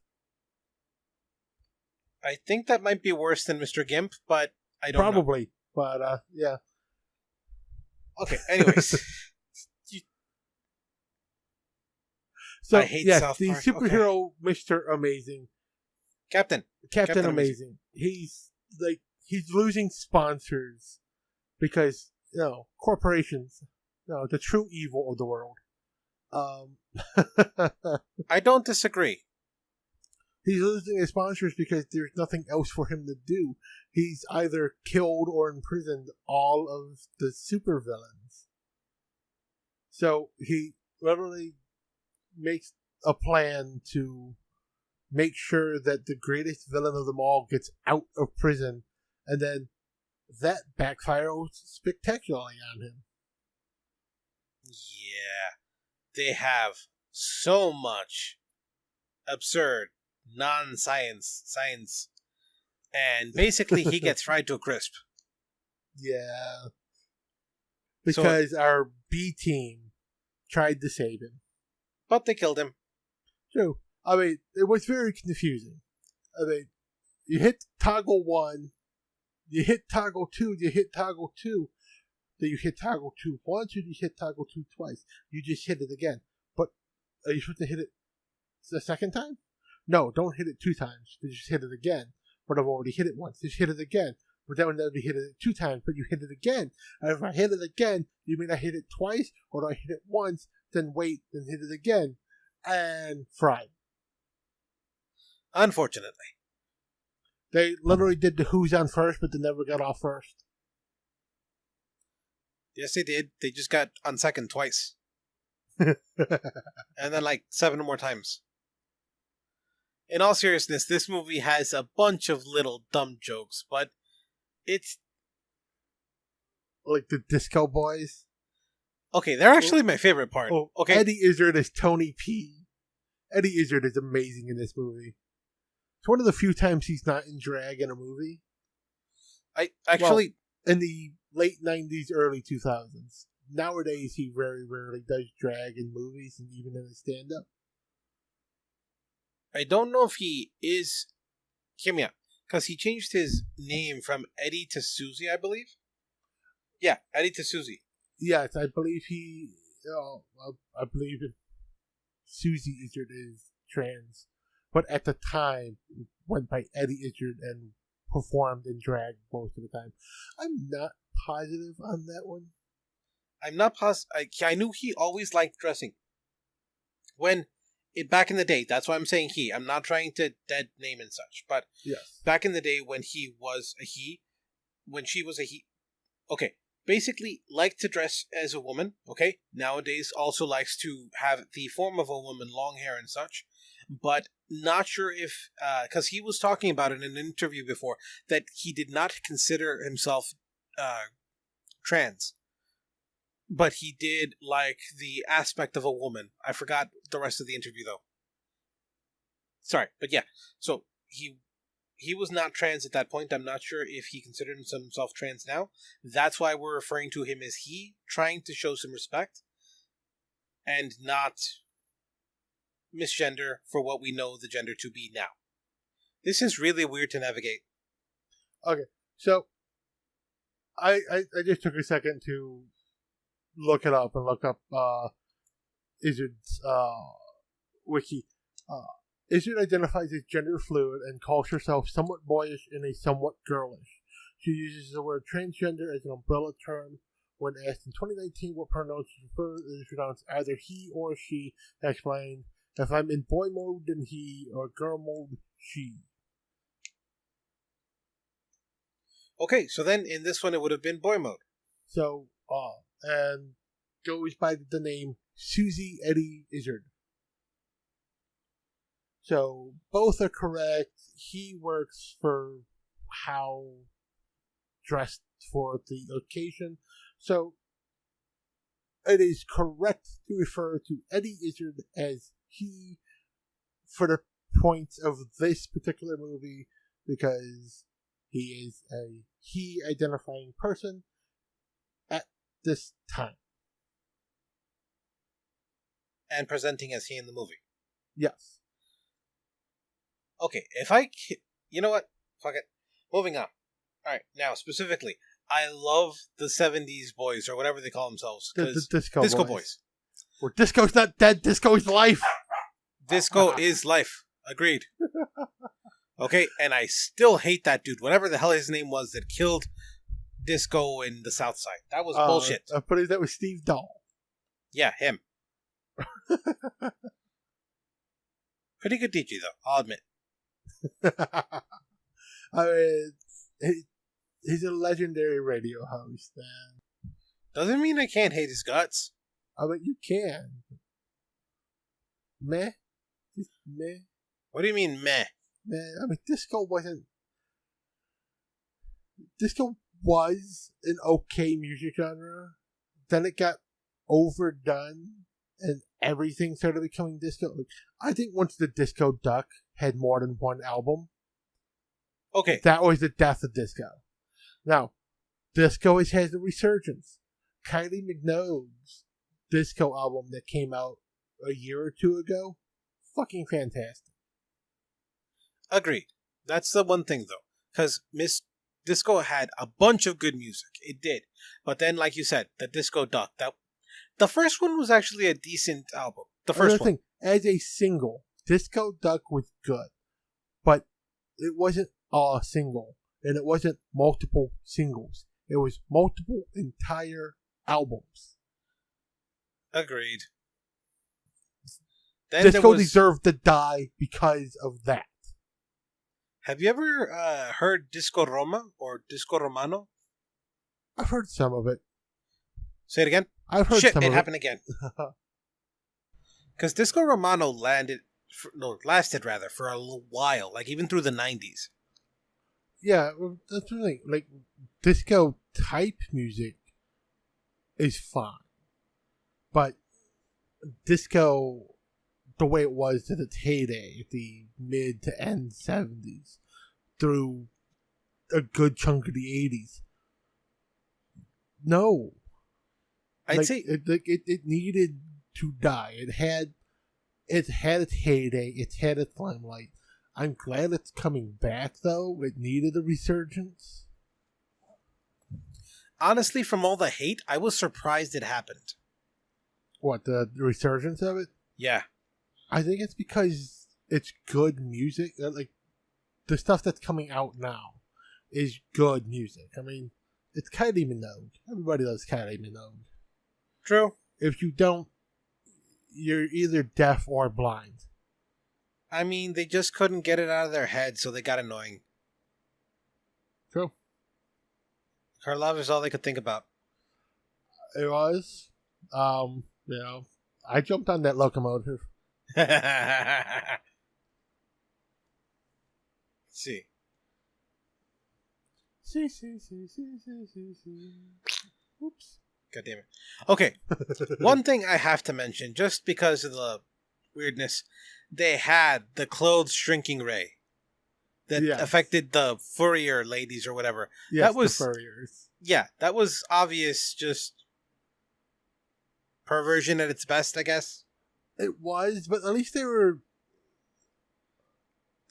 [SPEAKER 2] I think that might be worse than Mr. Gimp, but I don't know.
[SPEAKER 1] Probably, but yeah.
[SPEAKER 2] Okay, anyways.
[SPEAKER 1] So,
[SPEAKER 2] I hate
[SPEAKER 1] yes,
[SPEAKER 2] South
[SPEAKER 1] the
[SPEAKER 2] Park.
[SPEAKER 1] superhero Mr. Amazing.
[SPEAKER 2] Captain
[SPEAKER 1] Amazing. He's losing sponsors because, corporations, the true evil of the world.
[SPEAKER 2] I don't disagree.
[SPEAKER 1] He's losing his sponsors because there's nothing else for him to do. He's either killed or imprisoned all of the supervillains. So he literally makes a plan to make sure that the greatest villain of them all gets out of prison, and then that backfires spectacularly on him.
[SPEAKER 2] Yeah. They have so much absurd science, and basically he gets fried to a crisp.
[SPEAKER 1] Yeah. Because our B team tried to save him.
[SPEAKER 2] But they killed him.
[SPEAKER 1] True. I mean, it was very confusing. I mean, you hit toggle 1, you hit toggle 2, you hit toggle 2, then you hit toggle 2 once, or you hit toggle 2 twice. You just hit it again. But are you supposed to hit it the second time? No, don't hit it 2 times. Just hit it again. But I've already hit it once. Just hit it again. But then when you hit it 2 times, but you hit it again. And if I hit it again, you mean I hit it twice, or do I hit it once, then wait, then hit it again, and fried.
[SPEAKER 2] Unfortunately.
[SPEAKER 1] They literally did the who's on first, but they never got off first.
[SPEAKER 2] Yes, they did. They just got on second twice. And then like 7 more times. In all seriousness, this movie has a bunch of little dumb jokes, but it's...
[SPEAKER 1] Like the Disco Boys.
[SPEAKER 2] Okay, they're actually my favorite part.
[SPEAKER 1] Oh,
[SPEAKER 2] okay.
[SPEAKER 1] Eddie Izzard is Tony P. Eddie Izzard is amazing in this movie. It's one of the few times he's not in drag in a movie. In the late 90s, early 2000s. Nowadays, he very rarely does drag in movies and even in his stand-up.
[SPEAKER 2] I don't know if he is... Hear me out. Because he changed his name from Eddie to Susie, I believe? Yeah, Eddie to Susie.
[SPEAKER 1] Yes, I believe I believe Susie Izzard is trans. But at the time, went by Eddie Izzard and performed in drag most of the time. I'm not positive on that one.
[SPEAKER 2] I'm not positive. I knew he always liked dressing. Back in the day, that's why I'm saying he. I'm not trying to dead name and such. But
[SPEAKER 1] yes.
[SPEAKER 2] Back in the day when he was a he, when she was a he. Okay, basically liked to dress as a woman. Okay, nowadays also likes to have the form of a woman, long hair and such. but not sure if, because he was talking about in an interview before, that he did not consider himself trans. But he did like the aspect of a woman. I forgot the rest of the interview, though. Sorry, but yeah. So he was not trans at that point. I'm not sure if he considered himself trans now. That's why we're referring to him as he, trying to show some respect and not misgender for what we know the gender to be now. This is really weird to navigate.
[SPEAKER 1] Okay, so I just took a second to look it up and look up Izzard's wiki. Izzard identifies as gender fluid and calls herself somewhat boyish and a somewhat girlish. She uses the word transgender as an umbrella term. When asked in 2019 what pronouns she prefers, it is pronounced either he or she. Explained, if I'm in boy mode, then he, or girl mode, she.
[SPEAKER 2] Okay, so then in this one it would have been boy mode.
[SPEAKER 1] So, and goes by the name Susie Eddie Izzard. So, both are correct. He works for how dressed for the occasion. So, it is correct to refer to Eddie Izzard as he for the points of this particular movie because he is a he identifying person at this time.
[SPEAKER 2] And presenting as he in the movie.
[SPEAKER 1] Yes.
[SPEAKER 2] Okay, you know what? Fuck it. Moving on. Alright, now specifically, I love the 70s boys, or whatever they call themselves.
[SPEAKER 1] The
[SPEAKER 2] Disco boys.
[SPEAKER 1] Well, disco's not dead, disco is life.
[SPEAKER 2] Disco is life. Agreed. Okay, and I still hate that dude, whatever the hell his name was that killed Disco in the South Side. That was bullshit.
[SPEAKER 1] I'm putting that with Steve Dahl.
[SPEAKER 2] Yeah, him. Pretty good DJ, though, I'll admit.
[SPEAKER 1] I mean, he's a legendary radio host, man.
[SPEAKER 2] Doesn't mean I can't hate his guts.
[SPEAKER 1] I mean, you can. Meh? Just meh?
[SPEAKER 2] What do you mean, meh?
[SPEAKER 1] Man, I mean, disco wasn't... Disco was an okay music genre. Then it got overdone, and everything started becoming disco. Like, I think once the Disco Duck had more than one album,
[SPEAKER 2] okay,
[SPEAKER 1] that was the death of disco. Now, disco has had a resurgence. Kylie Minogue's disco album that came out a year or two ago, fucking fantastic.
[SPEAKER 2] Agreed. That's the one thing, though. Because Miss Disco had a bunch of good music. It did. But then, like you said, the Disco Duck. The first one was actually a decent album. The first one.
[SPEAKER 1] As a single, Disco Duck was good. But it wasn't a single. And it wasn't multiple singles. It was multiple entire albums.
[SPEAKER 2] Agreed. Then
[SPEAKER 1] Disco deserved to die because of that.
[SPEAKER 2] Have you ever heard Disco Roma or Disco Romano?
[SPEAKER 1] I've heard some of it.
[SPEAKER 2] Say it again?
[SPEAKER 1] I've heard
[SPEAKER 2] some
[SPEAKER 1] of it.
[SPEAKER 2] Shit, it happened again. Because Disco Romano lasted for a little while, like even through the 90s.
[SPEAKER 1] Yeah, that's the thing. Like, disco type music is fine. But disco, the way it was at its heyday, the mid to end 70s, through a good chunk of the 80s, no.
[SPEAKER 2] I'd say
[SPEAKER 1] it needed to die. It had its heyday. It had its limelight. I'm glad it's coming back, though. It needed a resurgence.
[SPEAKER 2] Honestly, from all the hate, I was surprised it happened.
[SPEAKER 1] What, the resurgence of it?
[SPEAKER 2] Yeah.
[SPEAKER 1] I think it's because it's good music. Like, the stuff that's coming out now is good music. I mean, it's Kylie Minogue. Everybody loves Kylie Minogue.
[SPEAKER 2] True.
[SPEAKER 1] If you don't, you're either deaf or blind.
[SPEAKER 2] I mean, they just couldn't get it out of their head, so they got annoying.
[SPEAKER 1] True.
[SPEAKER 2] Her love is all they could think about.
[SPEAKER 1] It was. I jumped on that locomotive.
[SPEAKER 2] See.
[SPEAKER 1] Oops.
[SPEAKER 2] God damn it. Okay. One thing I have to mention, just because of the weirdness, they had the clothes shrinking ray that
[SPEAKER 1] Yes.
[SPEAKER 2] affected the furrier ladies or whatever.
[SPEAKER 1] Yes,
[SPEAKER 2] that was
[SPEAKER 1] the furriers.
[SPEAKER 2] Yeah, that was obvious, just perversion at its best, I guess.
[SPEAKER 1] It was, but at least they were.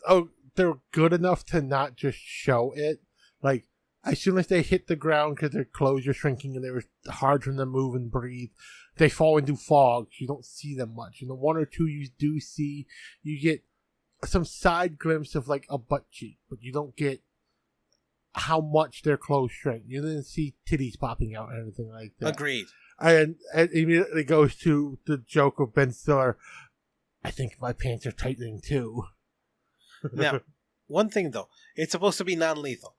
[SPEAKER 1] Oh, they were good enough to not just show it. Like, as soon as they hit the ground because their clothes are shrinking and they were hard for them to move and breathe, they fall into fog. You don't see them much. And the one or two you do see, you get some side glimpse of like a butt cheek, but you don't get how much their clothes shrink. You didn't see titties popping out or anything like that.
[SPEAKER 2] Agreed.
[SPEAKER 1] And it immediately goes to the joke of Ben Stiller. I think my pants are tightening too.
[SPEAKER 2] Now, one thing though, it's supposed to be non-lethal.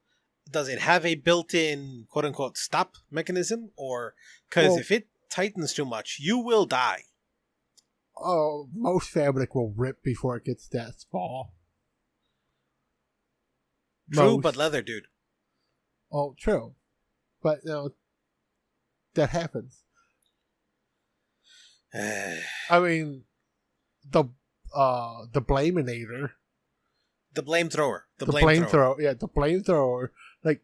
[SPEAKER 2] Does it have a built-in quote-unquote stop mechanism? Or, because if it tightens too much, you will die.
[SPEAKER 1] Oh, most fabric will rip before it gets that small.
[SPEAKER 2] True, but leather, dude.
[SPEAKER 1] Oh, true. But, that happens. I mean, the Blaminator.
[SPEAKER 2] The flamethrower.
[SPEAKER 1] The flamethrower. Yeah, the flamethrower. Like,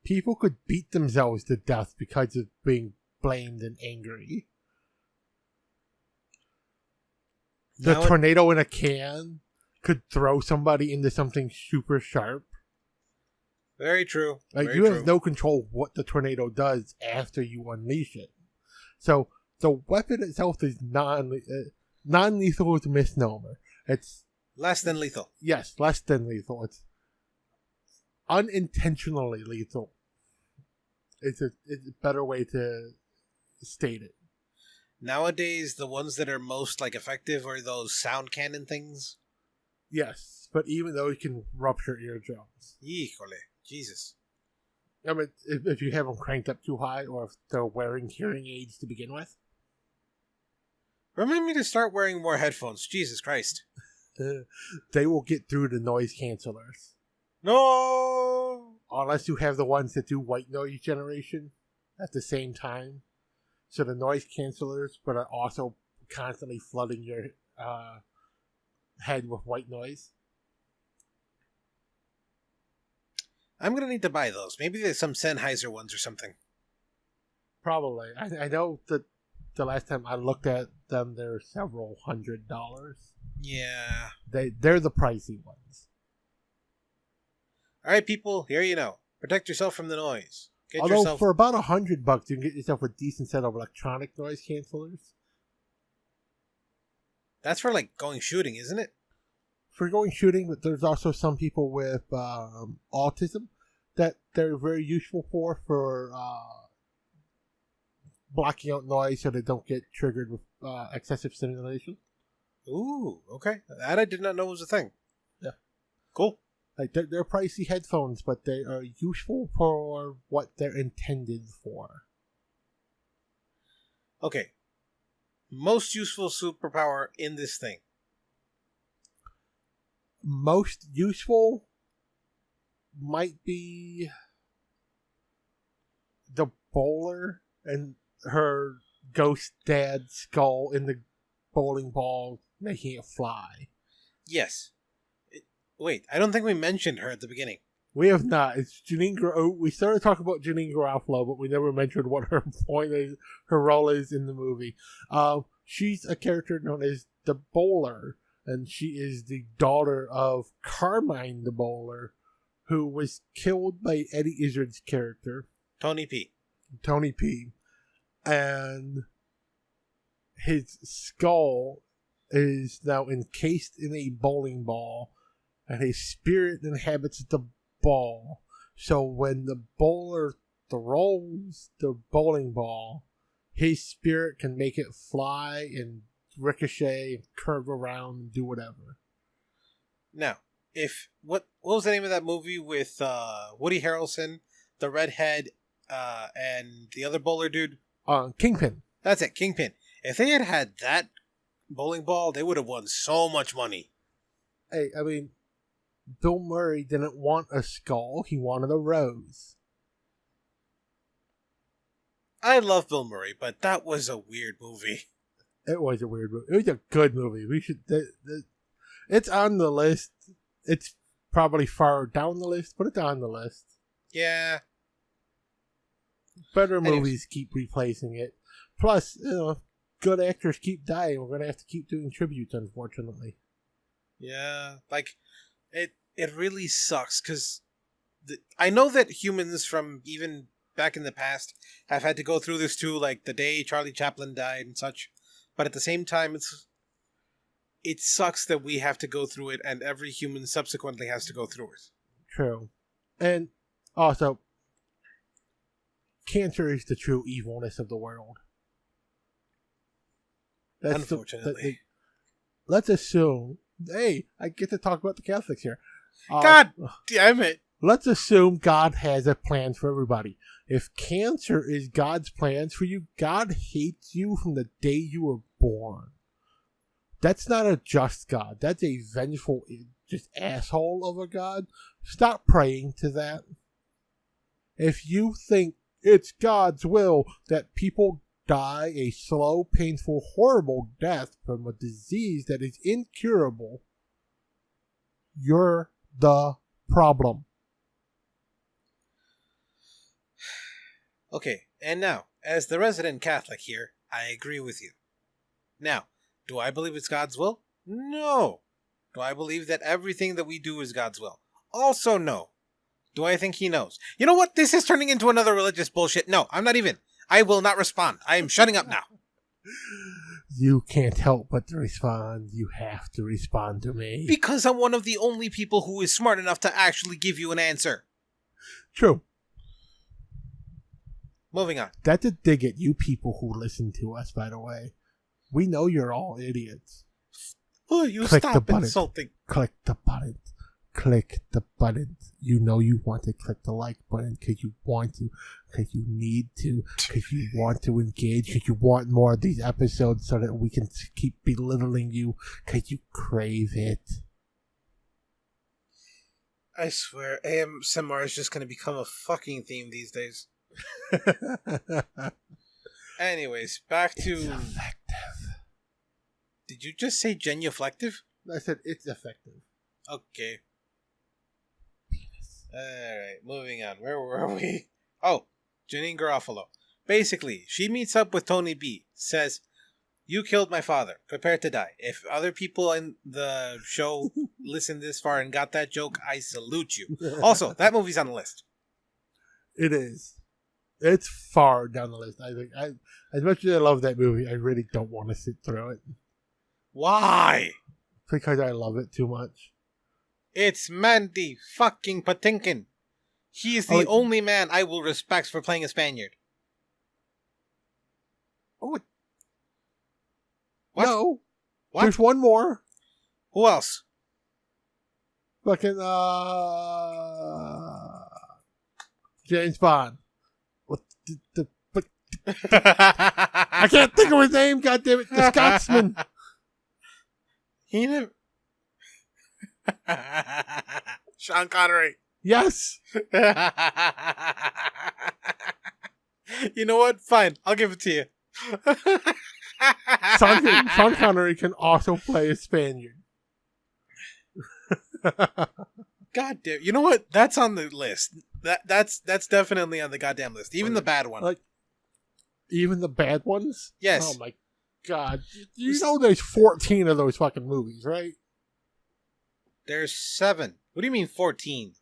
[SPEAKER 1] people could beat themselves to death because of being blamed and angry. The tornado in a can could throw somebody into something super sharp.
[SPEAKER 2] Very true.
[SPEAKER 1] Like,
[SPEAKER 2] Very
[SPEAKER 1] you
[SPEAKER 2] true.
[SPEAKER 1] have no control what the tornado does after you unleash it. So, the weapon itself is non-lethal is a misnomer. It's
[SPEAKER 2] less than lethal.
[SPEAKER 1] Yes, less than lethal. It's unintentionally lethal. It's a better way to state it.
[SPEAKER 2] Nowadays, the ones that are most effective are those sound cannon things.
[SPEAKER 1] Yes, but even those can rupture eardrums.
[SPEAKER 2] Híjole, Jesus.
[SPEAKER 1] I mean, if you have them cranked up too high, or if they're wearing hearing aids to begin with.
[SPEAKER 2] Remind me to start wearing more headphones. Jesus Christ.
[SPEAKER 1] They will get through the noise cancelers.
[SPEAKER 2] No!
[SPEAKER 1] Unless you have the ones that do white noise generation at the same time. So the noise cancelers, but are also constantly flooding your head with white noise.
[SPEAKER 2] I'm going to need to buy those. Maybe there's some Sennheiser ones or something.
[SPEAKER 1] Probably. I know that the last time I looked at them, they're several $100s.
[SPEAKER 2] Yeah.
[SPEAKER 1] They're the pricey ones.
[SPEAKER 2] All right, people, here you know. Protect yourself from the noise.
[SPEAKER 1] Although for about $100, you can get yourself a decent set of electronic noise cancelers.
[SPEAKER 2] That's for going shooting, isn't it?
[SPEAKER 1] For going shooting, but there's also some people with autism that they're very useful for blocking out noise so they don't get triggered with excessive stimulation.
[SPEAKER 2] Ooh, okay. That I did not know was a thing.
[SPEAKER 1] Yeah.
[SPEAKER 2] Cool.
[SPEAKER 1] Like, they're pricey headphones, but they are useful for what they're intended for.
[SPEAKER 2] Okay. Most useful superpower in this thing.
[SPEAKER 1] Most useful might be the bowler and her ghost dad skull in the bowling ball making it fly.
[SPEAKER 2] Yes. Wait, I don't think we mentioned her at the beginning.
[SPEAKER 1] We have not. It's Janine. We started talking about Janine Garofalo, but we never mentioned what her point is, her role is in the movie. She's a character known as the Bowler, and she is the daughter of Carmine the Bowler, who was killed by Eddie Izzard's character,
[SPEAKER 2] Tony P.
[SPEAKER 1] And his skull is now encased in a bowling ball, and his spirit inhabits the ball. So when the bowler throws the bowling ball, his spirit can make it fly and ricochet and curve around and do whatever.
[SPEAKER 2] Now, what was the name of that movie with Woody Harrelson, the redhead, and the other bowler dude?
[SPEAKER 1] Kingpin.
[SPEAKER 2] That's it, Kingpin. If they had that bowling ball, they would have won so much money.
[SPEAKER 1] Hey, I mean, Bill Murray didn't want a skull, he wanted a rose.
[SPEAKER 2] I love Bill Murray, but that was a weird movie.
[SPEAKER 1] It was a weird movie. It was a good movie. We should. It's on the list. It's probably far down the list, but it's on the list.
[SPEAKER 2] Yeah.
[SPEAKER 1] Better movies keep replacing it. Plus, good actors keep dying. We're gonna have to keep doing tributes, unfortunately.
[SPEAKER 2] Yeah, like it really sucks because I know that humans from even back in the past have had to go through this too, like the day Charlie Chaplin died and such. But at the same time, it sucks that we have to go through it, and every human subsequently has to go through it.
[SPEAKER 1] True, and also, cancer is the true evilness of the world.
[SPEAKER 2] Unfortunately.
[SPEAKER 1] Let's assume. Hey, I get to talk about the Catholics here.
[SPEAKER 2] God damn it.
[SPEAKER 1] Let's assume God has a plan for everybody. If cancer is God's plans for you, God hates you from the day you were born. That's not a just God. That's a vengeful, just asshole of a God. Stop praying to that. If you think it's God's will that people die a slow, painful, horrible death from a disease that is incurable, you're the problem.
[SPEAKER 2] Okay, and now, as the resident Catholic here, I agree with you. Now, do I believe it's God's will? No. Do I believe that everything that we do is God's will? Also no. Do I think he knows? You know what? This is turning into another religious bullshit. No, I'm not even. I will not respond. I am shutting up now.
[SPEAKER 1] You can't help but to respond. You have to respond to me.
[SPEAKER 2] Because I'm one of the only people who is smart enough to actually give you an answer.
[SPEAKER 1] True.
[SPEAKER 2] Moving on.
[SPEAKER 1] That's a dig at you people who listen to us, by the way. We know you're all idiots.
[SPEAKER 2] Oh, you
[SPEAKER 1] Click
[SPEAKER 2] stop
[SPEAKER 1] the button.
[SPEAKER 2] insulting.
[SPEAKER 1] Click the button. Click the button. You know you want to click the like button because you want to, because you need to, because you want to engage, because you want more of these episodes so that we can keep belittling you because you crave it.
[SPEAKER 2] I swear, ASMR is just going to become a fucking theme these days. Anyways, back to...
[SPEAKER 1] It's effective.
[SPEAKER 2] Did you just say genuflective?
[SPEAKER 1] I said it's effective.
[SPEAKER 2] Okay. Alright, moving on. Where were we? Oh, Janine Garofalo. Basically, she meets up with Tony B. Says, "You killed my father. Prepare to die." If other people in the show listened this far and got that joke, I salute you. Also, that movie's on the list.
[SPEAKER 1] It is. It's far down the list. I think as much as I love that movie, I really don't want to sit through it.
[SPEAKER 2] Why?
[SPEAKER 1] Because I love it too much.
[SPEAKER 2] It's Mandy fucking Patinkin. He is the only man I will respect for playing a Spaniard.
[SPEAKER 1] Oh,
[SPEAKER 2] what?
[SPEAKER 1] No.
[SPEAKER 2] What?
[SPEAKER 1] There's one more.
[SPEAKER 2] Who else?
[SPEAKER 1] Fucking James Bond. What but I can't think of his name. God damn it, the Scotsman.
[SPEAKER 2] He didn't. Sean Connery.
[SPEAKER 1] Yes.
[SPEAKER 2] You know what? Fine, I'll give it to you.
[SPEAKER 1] Sean Connery can also play a Spaniard.
[SPEAKER 2] God damn! You know what? That's on the list. That's definitely on the goddamn list. Even the bad one.
[SPEAKER 1] Like, even the bad ones?
[SPEAKER 2] Yes.
[SPEAKER 1] Oh my god! You know there's 14 of those fucking movies, right?
[SPEAKER 2] There's 7. What do you mean 14?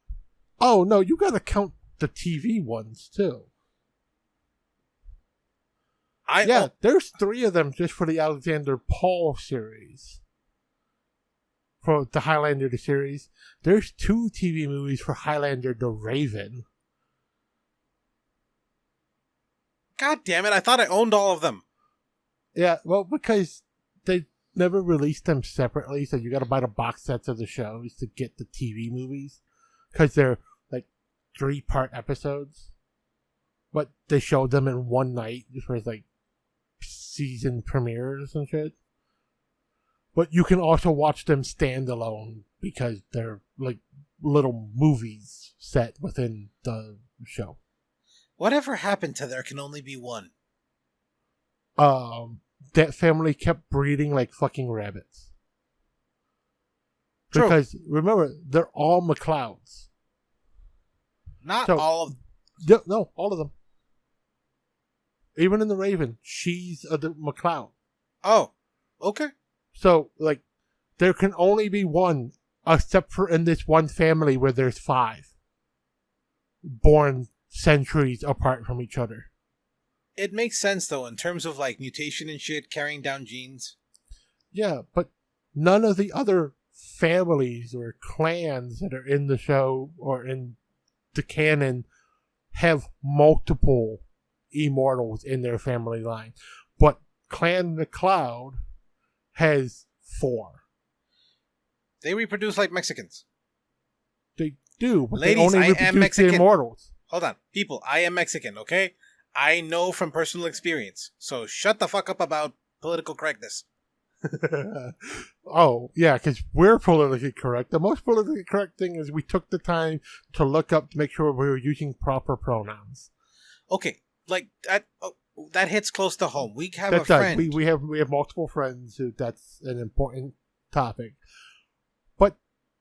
[SPEAKER 1] Oh no, you gotta count the TV ones too. There's 3 of them just for the Alexander Paul series. For the Highlander the series. There's 2 TV movies for Highlander the Raven.
[SPEAKER 2] God damn it, I thought I owned all of them.
[SPEAKER 1] Yeah, well, because they never released them separately, so you gotta buy the box sets of the shows to get the TV movies. Because they're like 3-part episodes. But they showed them in one night, just for like season premieres and shit. But you can also watch them stand alone because they're like little movies set within the show.
[SPEAKER 2] Whatever happened to There Can Only Be One?
[SPEAKER 1] That family kept breeding like fucking rabbits.
[SPEAKER 2] True.
[SPEAKER 1] Because remember, they're all McLeods.
[SPEAKER 2] Not
[SPEAKER 1] So-
[SPEAKER 2] all of
[SPEAKER 1] No, all of them. Even in the Raven, she's a McLeod.
[SPEAKER 2] Oh, okay.
[SPEAKER 1] So, like, there can only be one, except for in this one family where there's 5. Born centuries apart from each other.
[SPEAKER 2] It makes sense, though, in terms of, like, mutation and shit, carrying down genes.
[SPEAKER 1] Yeah, but none of the other families or clans that are in the show or in the canon have multiple immortals in their family line. But Clan McLeod has 4.
[SPEAKER 2] They reproduce like Mexicans.
[SPEAKER 1] They do, but
[SPEAKER 2] Ladies,
[SPEAKER 1] they
[SPEAKER 2] I
[SPEAKER 1] only
[SPEAKER 2] am
[SPEAKER 1] reproduce the
[SPEAKER 2] Mexican.
[SPEAKER 1] immortals.
[SPEAKER 2] Hold on. People, I am Mexican, okay? I know from personal experience. So shut the fuck up about political correctness.
[SPEAKER 1] Oh, yeah, because we're politically correct. The most politically correct thing is we took the time to look up to make sure we were using proper pronouns.
[SPEAKER 2] Okay, like, that hits close to home. We have
[SPEAKER 1] That
[SPEAKER 2] a friend.
[SPEAKER 1] does. We have multiple friends who that's an important topic. But,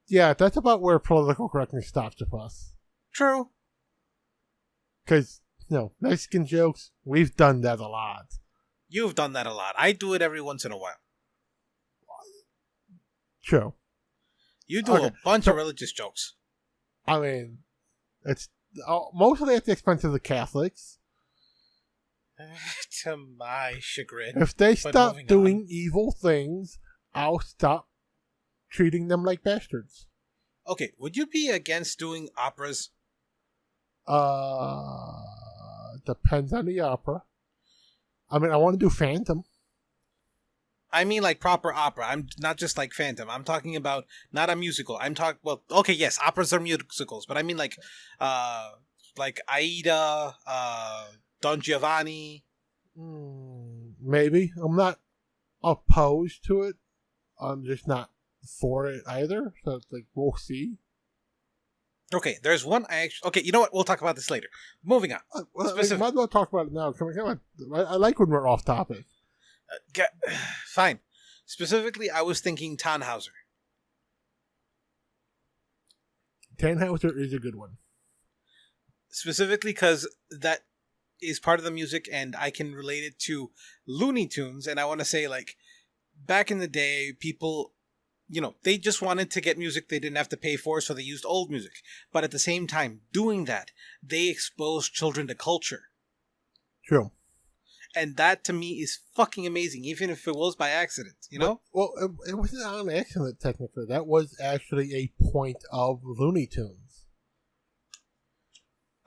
[SPEAKER 1] yeah, that's about where political correctness stops with us.
[SPEAKER 2] True.
[SPEAKER 1] Because, Mexican jokes, we've done that a lot.
[SPEAKER 2] You've done that a lot. I do it every once in a while.
[SPEAKER 1] True.
[SPEAKER 2] You do
[SPEAKER 1] Okay,
[SPEAKER 2] a bunch
[SPEAKER 1] so-
[SPEAKER 2] of religious jokes.
[SPEAKER 1] I mean, it's mostly at the expense of the Catholics.
[SPEAKER 2] To my chagrin.
[SPEAKER 1] If they
[SPEAKER 2] But
[SPEAKER 1] stop
[SPEAKER 2] moving
[SPEAKER 1] doing evil things, I'll stop treating them like bastards.
[SPEAKER 2] Okay, would you be against doing operas?
[SPEAKER 1] Depends on the opera. I mean, I want to do Phantom.
[SPEAKER 2] I mean, like proper opera. I'm not just like Phantom. I'm talking about not a musical. I'm talking. Well, okay, yes, operas are musicals, but I mean like Aida, Don Giovanni.
[SPEAKER 1] Maybe. I'm not opposed to it. I'm just not for it either. So it's like, we'll see.
[SPEAKER 2] Okay, there's one I actually. Okay, you know what? We'll talk about this later. Moving on.
[SPEAKER 1] Well,
[SPEAKER 2] Specific.
[SPEAKER 1] might as well talk about it now. Come on. I like when we're off topic.
[SPEAKER 2] Fine. Specifically, I was thinking Tannhauser.
[SPEAKER 1] Tannhauser is a good one.
[SPEAKER 2] Specifically because that is part of the music and I can relate it to Looney Tunes. And I want to say, like, back in the day, people, they just wanted to get music they didn't have to pay for, so they used old music. But at the same time, doing that, they exposed children to culture.
[SPEAKER 1] True.
[SPEAKER 2] And that, to me, is fucking amazing, even if it was by accident,
[SPEAKER 1] Well, it wasn't on accident, technically. That was actually a point of Looney Tunes.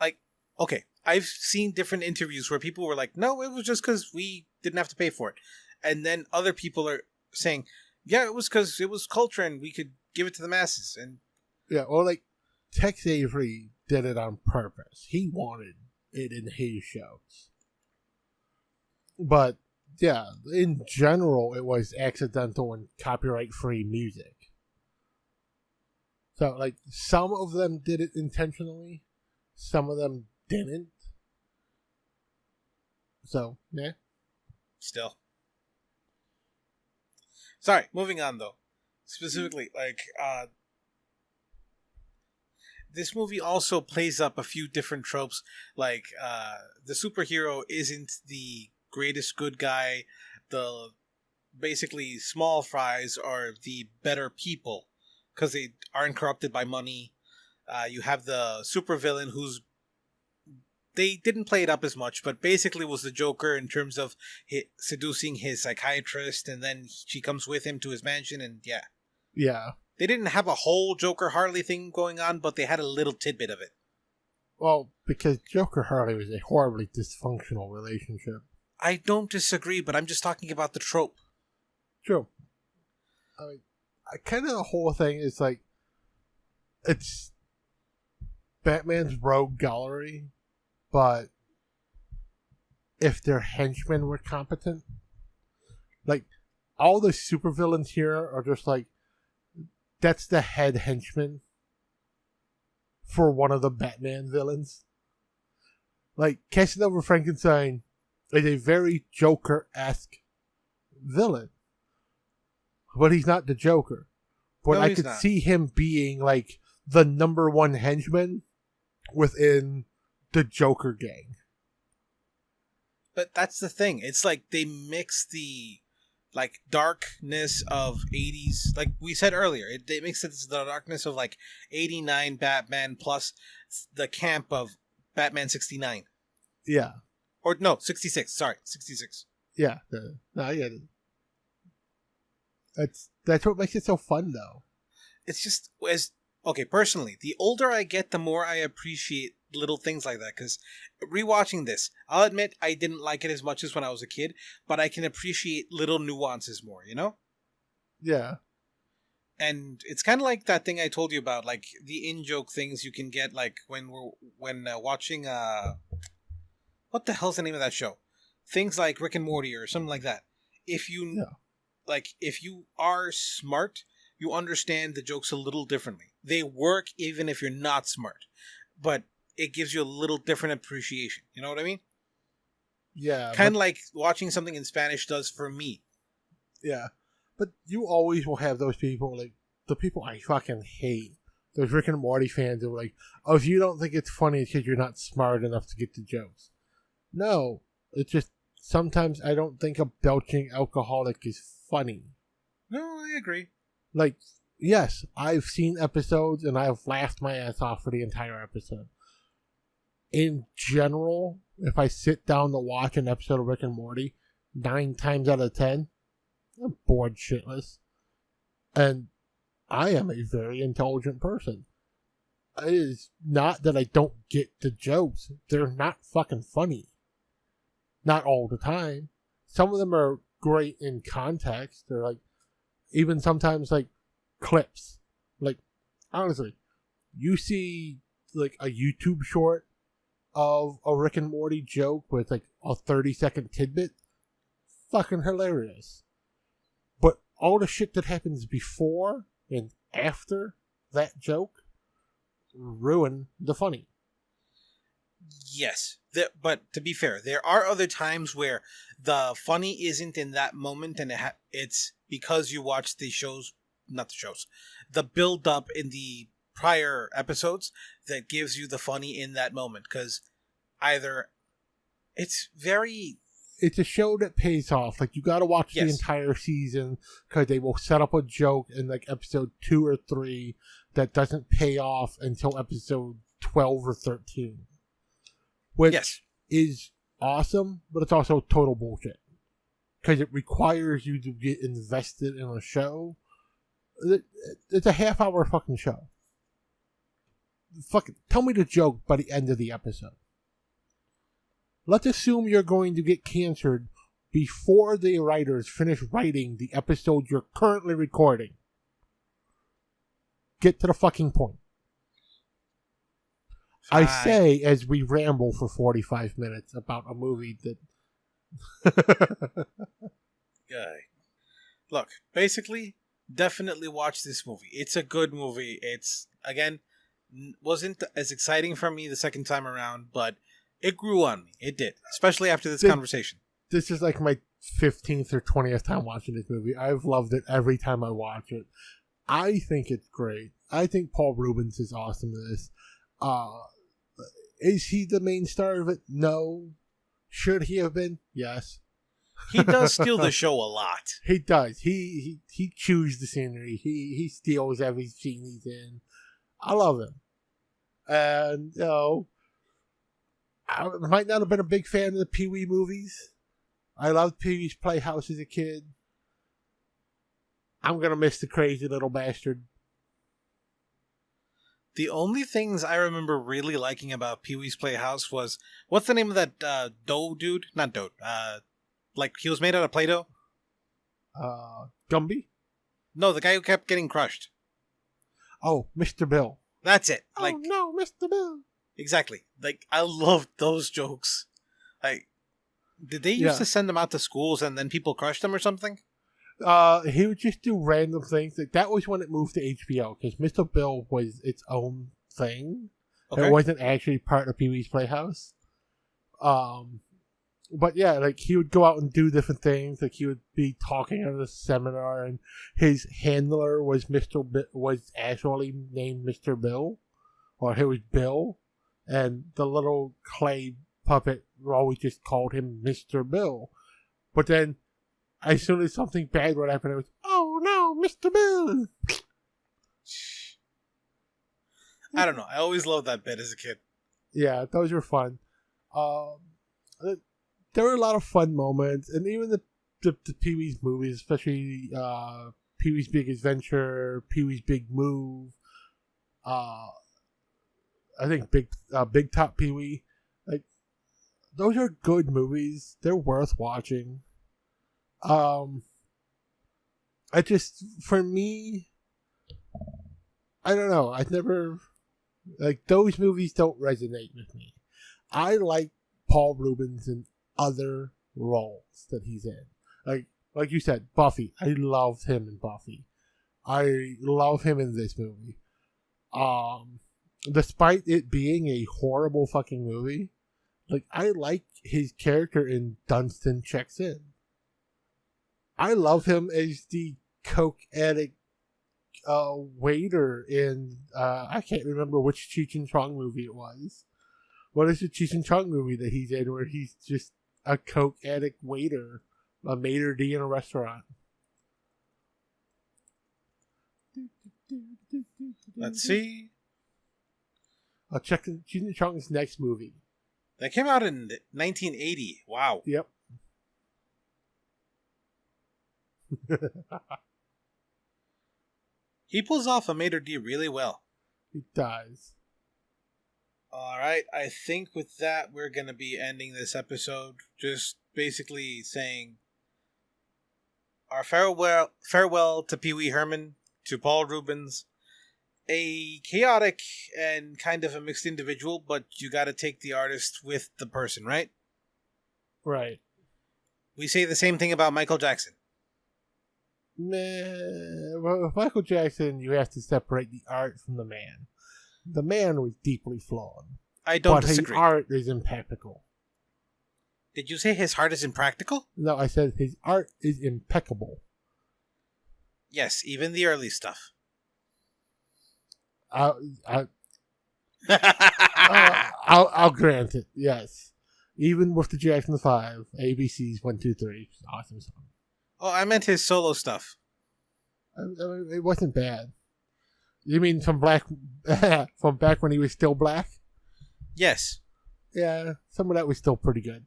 [SPEAKER 2] Like, okay, I've seen different interviews where people were like, no, it was just because we didn't have to pay for it. And then other people are saying, yeah, it was because it was culture and we could give it to the masses. And
[SPEAKER 1] Yeah, or like Tex Avery did it on purpose. He wanted it in his shows. But, yeah, in general, it was accidental and copyright-free music. So, like, some of them did it intentionally. Some of them didn't. So, yeah.
[SPEAKER 2] still. Sorry, moving on, though. Specifically, this movie also plays up a few different tropes. Like, the superhero isn't the greatest good guy. The basically small fries are the better people because they aren't corrupted by money. You have the supervillain who's they didn't play it up as much, but basically was the Joker in terms of seducing his psychiatrist, and then she comes with him to his mansion, and yeah.
[SPEAKER 1] Yeah.
[SPEAKER 2] They didn't have a whole Joker Harley thing going on, but they had a little tidbit of it.
[SPEAKER 1] Well, because Joker Harley was a horribly dysfunctional relationship.
[SPEAKER 2] I don't disagree, but I'm just talking about the trope.
[SPEAKER 1] True. I mean, kind of the whole thing is like, it's Batman's rogue gallery, but if their henchmen were competent, like, all the supervillains here are just like, that's the head henchman for one of the Batman villains. Like, Casanova Frankenstein is a very Joker-esque villain. But he's not the Joker. But
[SPEAKER 2] No,
[SPEAKER 1] I
[SPEAKER 2] he's
[SPEAKER 1] could
[SPEAKER 2] not.
[SPEAKER 1] see him being, like, the number one henchman within the Joker gang.
[SPEAKER 2] But that's the thing. It's like they mix the like darkness of 80s, like we said earlier. They mix it the darkness of like 89 Batman plus the camp of Batman 69.
[SPEAKER 1] Yeah.
[SPEAKER 2] Or no, 66. Sorry, 66.
[SPEAKER 1] Yeah. No, I get it. That's what makes it so fun, though.
[SPEAKER 2] It's just as okay, personally, the older I get, the more I appreciate little things like that. Because rewatching this, I'll admit I didn't like it as much as when I was a kid, but I can appreciate little nuances more, you know?
[SPEAKER 1] Yeah.
[SPEAKER 2] And it's kind of like that thing I told you about, like the in-joke things you can get, like when watching what the hell's the name of that show? Things like Rick and Morty or something like that. If you if you are smart, you understand the jokes a little differently. They work even if you're not smart, but it gives you a little different appreciation. You know what I mean?
[SPEAKER 1] Yeah.
[SPEAKER 2] Kind of like watching something in Spanish does for me.
[SPEAKER 1] Yeah. But you always will have those people, like, the people I fucking hate. Those Rick and Morty fans who are like, oh, if you don't think it's funny, it's because you're not smart enough to get the jokes. No. It's just, sometimes I don't think a belching alcoholic is funny.
[SPEAKER 2] No, I agree.
[SPEAKER 1] Like, yes, I've seen episodes and I've laughed my ass off for the entire episode. In general, if I sit down to watch an episode of Rick and Morty, 9 times out of 10, I'm bored shitless. And I am a very intelligent person. It is not that I don't get the jokes. They're not fucking funny. Not all the time. Some of them are great in context. They're like, even sometimes like clips. Like, honestly, you see like a YouTube short of a Rick and Morty joke with like a 30-second tidbit. Fucking hilarious. But all the shit that happens before and after that joke ruin the funny.
[SPEAKER 2] Yes, but to be fair, there are other times where the funny isn't in that moment, and it's because you watch the shows, not the shows, the build up in the prior episodes that gives you the funny in that moment. Because either it's
[SPEAKER 1] a show that pays off. Like, you gotta watch the entire season because they will set up a joke in like episode 2 or 3 that doesn't pay off until episode 12 or 13. Which is awesome, but it's also total bullshit. Because it requires you to get invested in a show. It's a half-hour fucking show. Fucking tell me the joke by the end of the episode. Let's assume you're going to get canceled before the writers finish writing the episode you're currently recording. Get to the fucking point. I say as we ramble for 45 minutes about a movie that...
[SPEAKER 2] Look, basically, definitely watch this movie. It's a good movie. It's, again, wasn't as exciting for me the second time around, but it grew on me. It did, especially after this conversation.
[SPEAKER 1] This is like my 15th or 20th time watching this movie. I've loved it every time I watch it. I think it's great. I think Paul Ruebens is awesome in this. Is he the main star of it? No. Should he have been? Yes.
[SPEAKER 2] He does steal the show a lot.
[SPEAKER 1] He does. He chews the scenery. He steals every scene he's in. I love him. And, you know, I might not have been a big fan of the Pee-wee movies. I loved Pee-wee's Playhouse as a kid. I'm going to miss the crazy little bastard.
[SPEAKER 2] The only things I remember really liking about Pee-wee's Playhouse was, what's the name of that dough dude? Not dough. Like, he was made out of Play-Doh?
[SPEAKER 1] Gumby?
[SPEAKER 2] No, the guy who kept getting crushed.
[SPEAKER 1] Oh, Mr. Bill.
[SPEAKER 2] That's it.
[SPEAKER 1] Like, oh, no, Mr. Bill.
[SPEAKER 2] Exactly. Like, I loved those jokes. Like, did they used to send them out to schools and then people crushed them or something?
[SPEAKER 1] He would just do random things. Like, that was when it moved to HBO, because Mr. Bill was its own thing.
[SPEAKER 2] Okay.
[SPEAKER 1] It wasn't actually part of Pee-wee's Playhouse. But yeah, like, he would go out and do different things. Like, he would be talking at a seminar, and his handler was was actually named Mr. Bill, or he was Bill, and the little clay puppet always just called him Mr. Bill. But then, as soon as something bad would happen, it was, oh no, Mr. Bill!
[SPEAKER 2] I don't know. I always loved that bit as a kid.
[SPEAKER 1] Yeah, those were fun. There were a lot of fun moments, and even the Pee-wee's movies, especially Pee-wee's Big Adventure, Pee-wee's Big Move, I think Big Top Pee-wee, like, those are good movies. They're worth watching. For me, I don't know. I never, like, those movies don't resonate with me. I like Paul Ruebens in other roles that he's in. Like you said, Buffy. I loved him in Buffy. I love him in this movie. Despite it being a horrible fucking movie, like, I like his character in Dunstan Checks In. I love him as the coke addict waiter in, I can't remember which Cheech and Chong movie it was. What is the Cheech and Chong movie that he's in where he's just a coke addict waiter, a maitre d' in a restaurant?
[SPEAKER 2] Let's see.
[SPEAKER 1] I'll check Cheech and Chong's next movie.
[SPEAKER 2] That came out in 1980. Wow.
[SPEAKER 1] Yep.
[SPEAKER 2] He pulls off a maitre d' really well.
[SPEAKER 1] He does.
[SPEAKER 2] All right. I think with that, we're going to be ending this episode. Just basically saying our farewell to Pee-wee Herman, to Paul Ruebens, a chaotic and kind of a mixed individual, but you got to take the artist with the person, right?
[SPEAKER 1] Right.
[SPEAKER 2] We say the same thing about Michael Jackson.
[SPEAKER 1] Nah, well, with Michael Jackson, you have to separate the art from the man. The man was deeply flawed.
[SPEAKER 2] I don't
[SPEAKER 1] but
[SPEAKER 2] disagree.
[SPEAKER 1] His art is impeccable.
[SPEAKER 2] Did you say his heart is impractical?
[SPEAKER 1] No, I said his art is impeccable.
[SPEAKER 2] Yes, even the early stuff.
[SPEAKER 1] I'll grant it. Yes, even with the Jackson 5, ABC's 1, 2, 3, awesome song.
[SPEAKER 2] Oh, I meant his solo stuff.
[SPEAKER 1] I mean, it wasn't bad. You mean from back when he was still black?
[SPEAKER 2] Yes.
[SPEAKER 1] Yeah, some of that was still pretty good.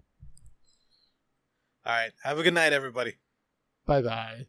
[SPEAKER 2] All right. Have a good night, everybody.
[SPEAKER 1] Bye-bye.